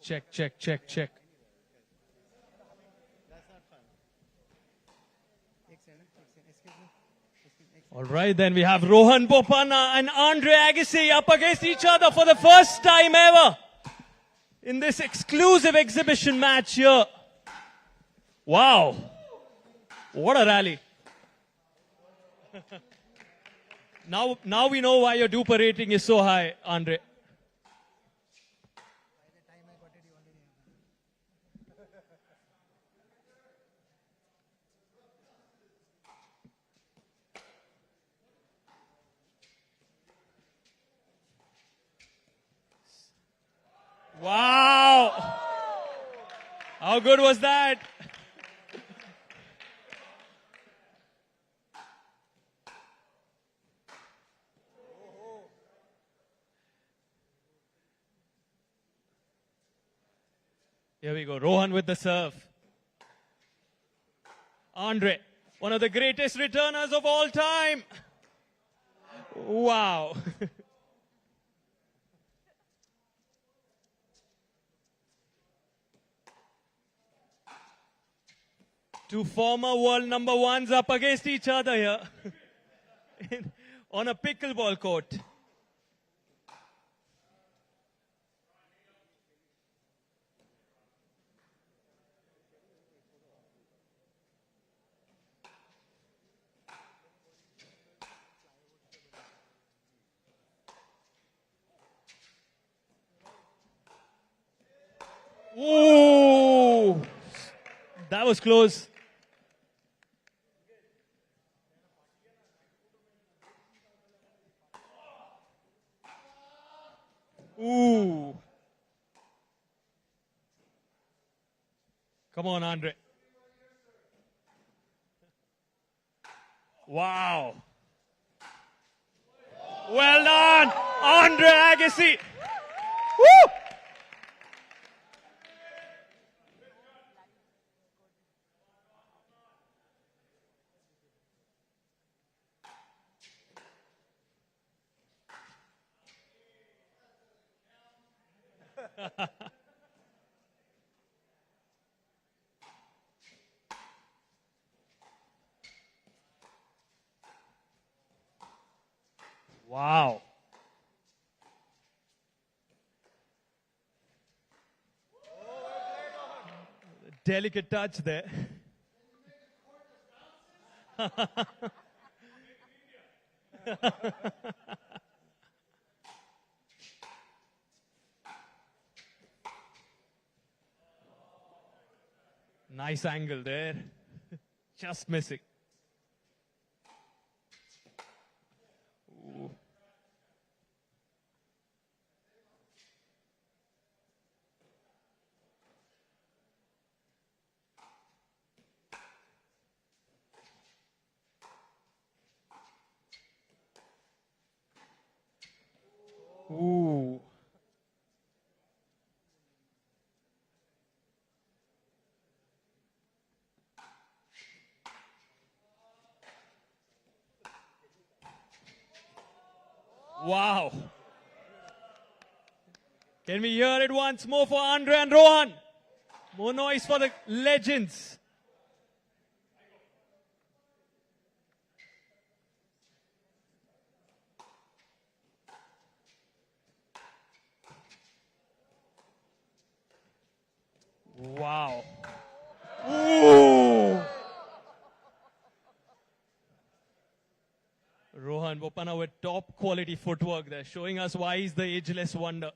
Speaker 2: Check, check, check, check. All right, then we have Rohan Bopanna and Andre Agassi up against each other for the first time ever in this exclusive exhibition match here. Wow. What a rally. Now we know why your DUPR rating is so high, Andre. Wow! How good was that? Here we go. Rohan with the serve. Andre, one of the greatest returners of all time. Wow. Two former world number ones up against each other here on a pickleball court. Ooh, that was close. Ooh. Come on, Andre. Wow. Well done, Andre Agassi. Woo! Wow. Delicate touch there. Nice angle there. Just missing. Ooh. Ooh. Wow. Can we hear it once more for Andre and Rohan? More noise for the legends. Wow. Ooh. Rohan Bopanna with top quality footwork there, showing us why he's the ageless wonder.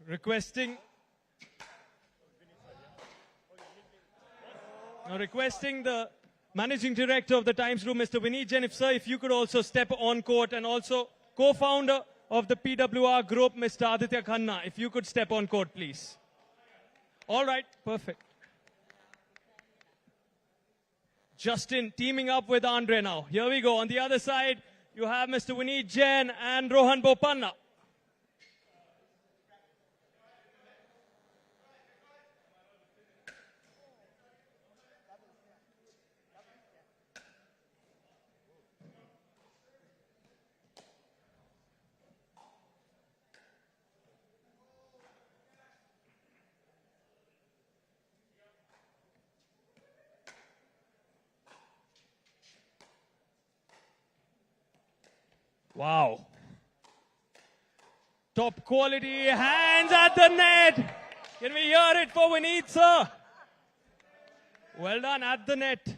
Speaker 2: Requesting the Managing Director of the Times Group, Mr. Vineet Jain, if you could also step on court, and also co-founder of the PWR Group, Mr. Aditya Khanna, if you could step on court, please. All right, perfect. Justin teaming up with Andre now. Here we go. On the other side, you have Mr. Vineet Jain and Rohan Bopanna. Wow. Top quality hands at the net. Can we hear it for Vineet, sir? Well done at the net.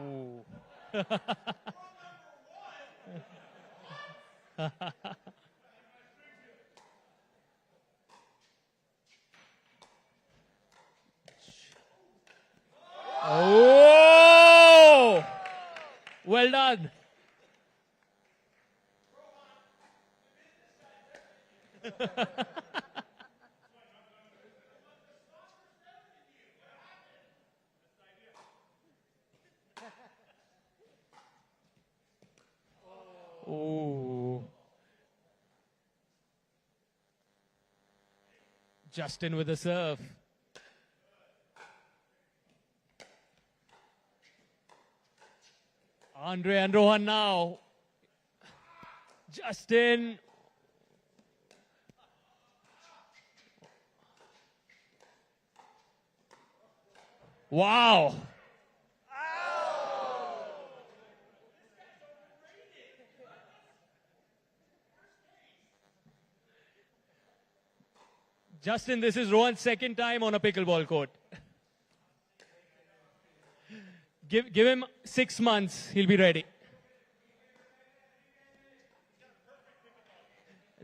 Speaker 2: Ooh. Oh! Well done. Oh. Justin with a serve. Andre and Rohan now. Justin. Wow. Justin, this is Rohan's second time on a pickleball court. Give him 6 months, he'll be ready.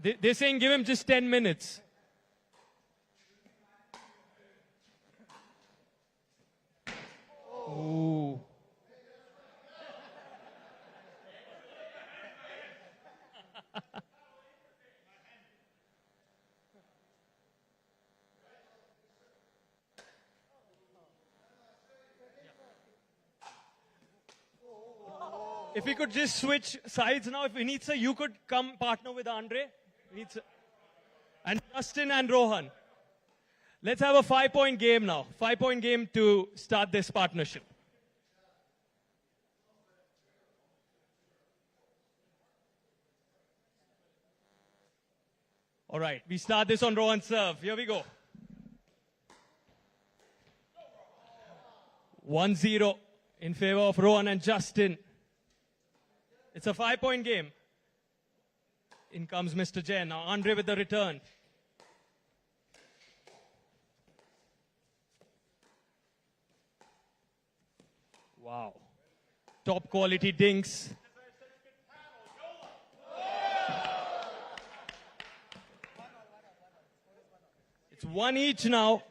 Speaker 2: They're saying give him just 10 minutes. Ooh. If we could just switch sides now, if Vineet sir, you could come partner with Andre. Vineet sir. And Justin and Rohan. Let's have a 5-point game now. 5-point game to start this partnership. All right, we start this on Rohan's serve. Here we go. 1-0 in favor of Rohan and Justin. It's a 5-point game. In comes Mr. Jain. Now Andre with the return. Wow. Top quality dinks. It's 1 each now.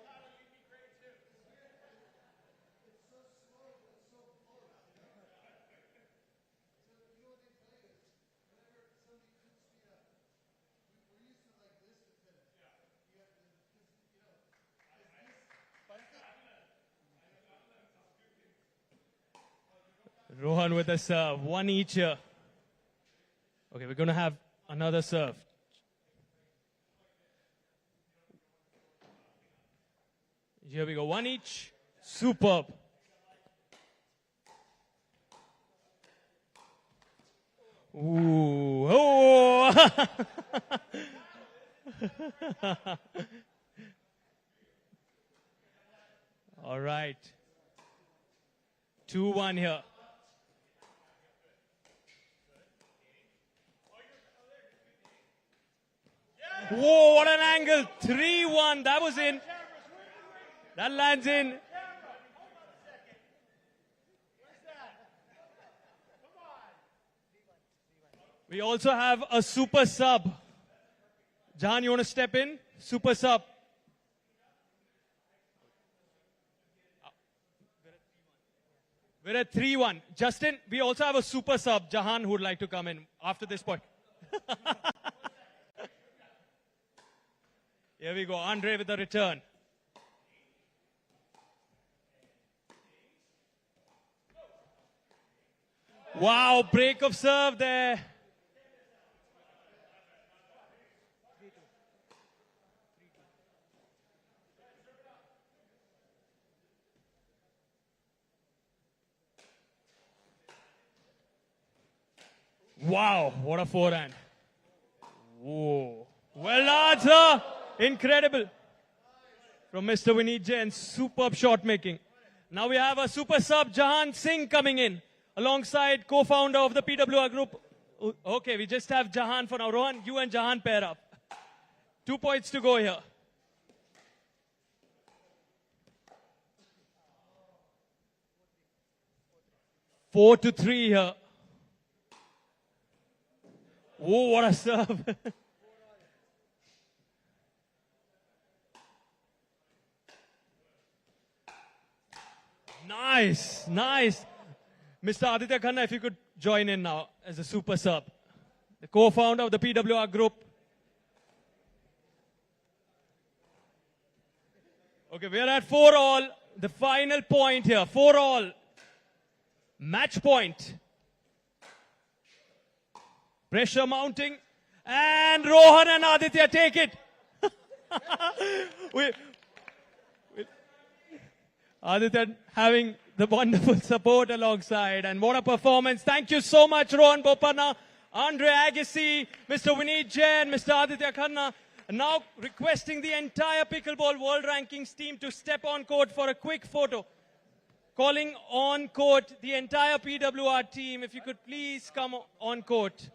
Speaker 2: Rohan with a serve, 1 each here. Okay, we're going to have another serve. Here we go, 1 each. Superb. Ooh, oh! All right. 2-1 here. Whoa, what an angle. 3-1. That was in. That lands in. We also have a super sub. Jahan, you want to step in? Super sub. We're at 3-1. Justin, we also have a super sub. Jahan, who would like to come in after this point. Here we go. Andre with the return. Wow, break of serve there. Wow, what a forehand. Whoa. Well answer. Incredible. From Mr. Vineet Jain, superb shot making. Now we have a super sub, Jahan Singh, coming in alongside co-founder of the PWR group. Okay, we just have Jahan for now. Rohan, you and Jahan pair up. 2 points to go here. Four to 3 here. Oh, what a serve. Nice, nice. Mr. Aditya Khanna, if you could join in now as a super sub. The co-founder of the PWR group. Okay, we are at 4-all. The final point here, 4-all. Match point. Pressure mounting. And Rohan and Aditya take it. Aditya having the wonderful support alongside. And what a performance. Thank you so much, Rohan Bopanna, Andre Agassi, Mr. Vineet Jain, Mr. Aditya Khanna. And now requesting the entire Pickleball World Rankings team to step on court for a quick photo. Calling on court the entire PWR team. If you could please come on court.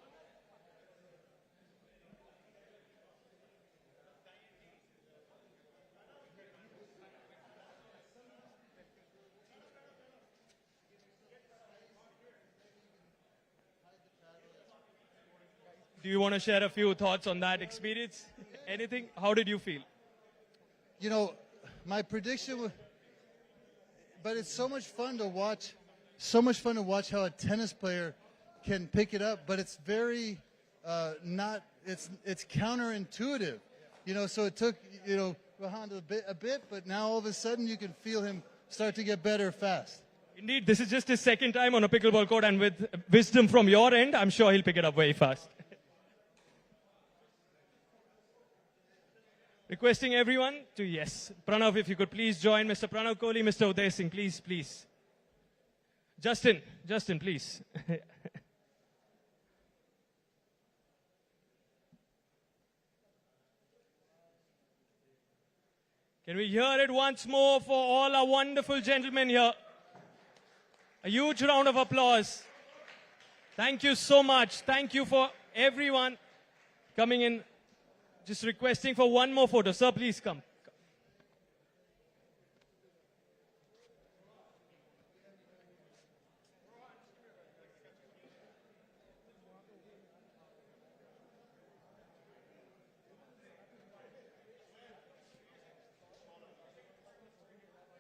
Speaker 2: Do you want to share a few thoughts on that experience? Anything? How did you feel?
Speaker 8: You know, my prediction was, but it's so much fun to watch. So much fun to watch how a tennis player can pick it up, but it's very it's counterintuitive. You know, so it took, you know, Rohan a bit, but now all of a sudden you can feel him start to get better fast.
Speaker 2: Indeed, this is just his second time on a pickleball court, and with wisdom from your end, I'm sure he'll pick it up very fast. Requesting everyone to, yes, Pranav, if you could please join Mr. Pranav Kohli, Mr. Uday Singh, please, please. Justin, please. Can we hear it once more for all our wonderful gentlemen here? A huge round of applause. Thank you so much. Thank you for everyone coming in. Just requesting for one more photo. Sir, please come.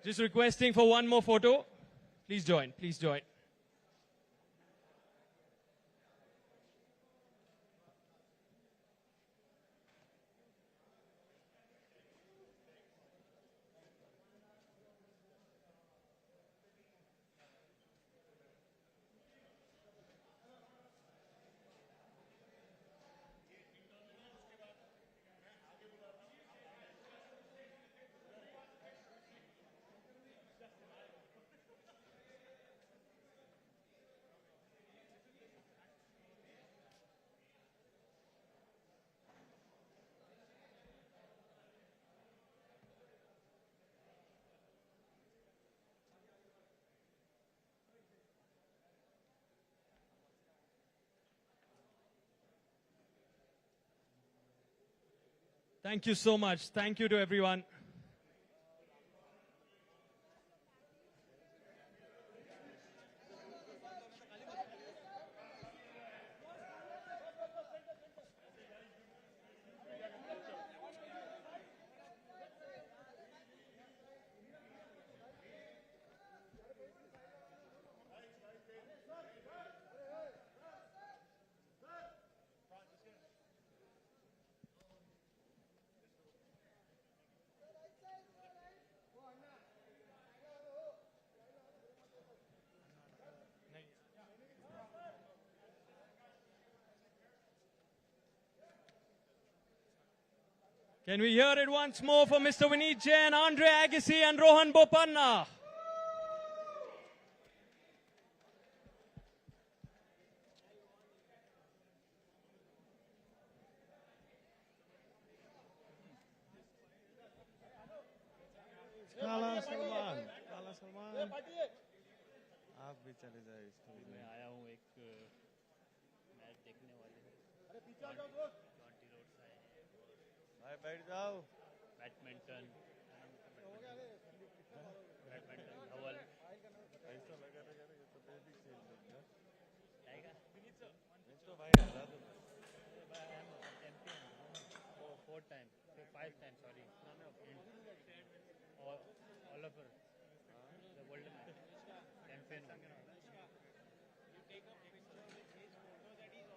Speaker 2: Just requesting for one more photo. Please join. Please join. Thank you so much. Thank you to everyone. Can we hear it once more for Mr. Vineet Jain, Andre Agassi and Rohan Bopanna?
Speaker 15: काला सलमान आप भी चले जाए story में आया हूँ एक match देखने वाले जॉन्टी रोड्स आए हैं भाई बैठ जाओ बैडमिंटन धवल ऐसा लगा रहा है ये तो बेबी खेल रहा है जाएगा तो भाई हरा दो champion 4 times 5 times sorry all over the world champion. You take a picture with his photo that is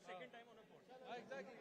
Speaker 2: second time on a board.
Speaker 15: Exactly.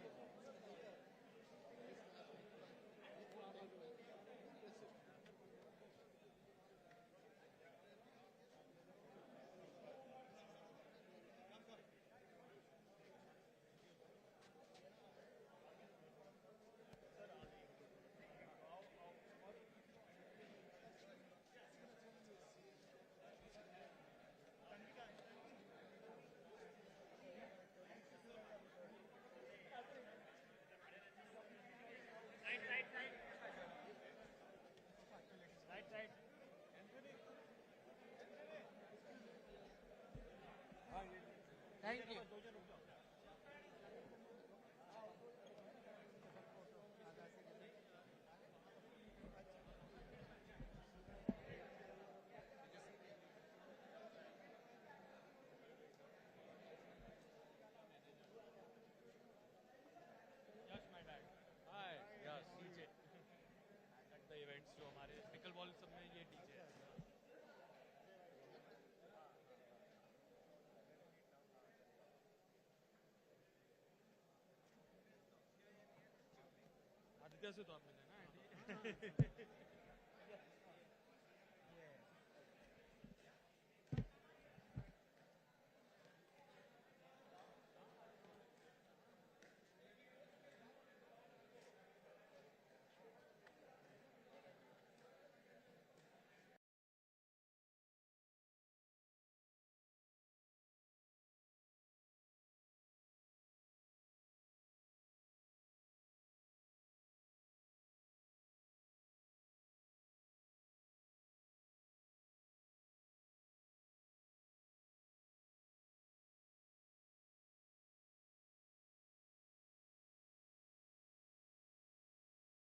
Speaker 6: Thank you.
Speaker 2: Yes, my dad. Hi. Yes, DJ. At the events जो हमारे pickleball सब में ये DJ है. आदित्य से तो आप मिले ना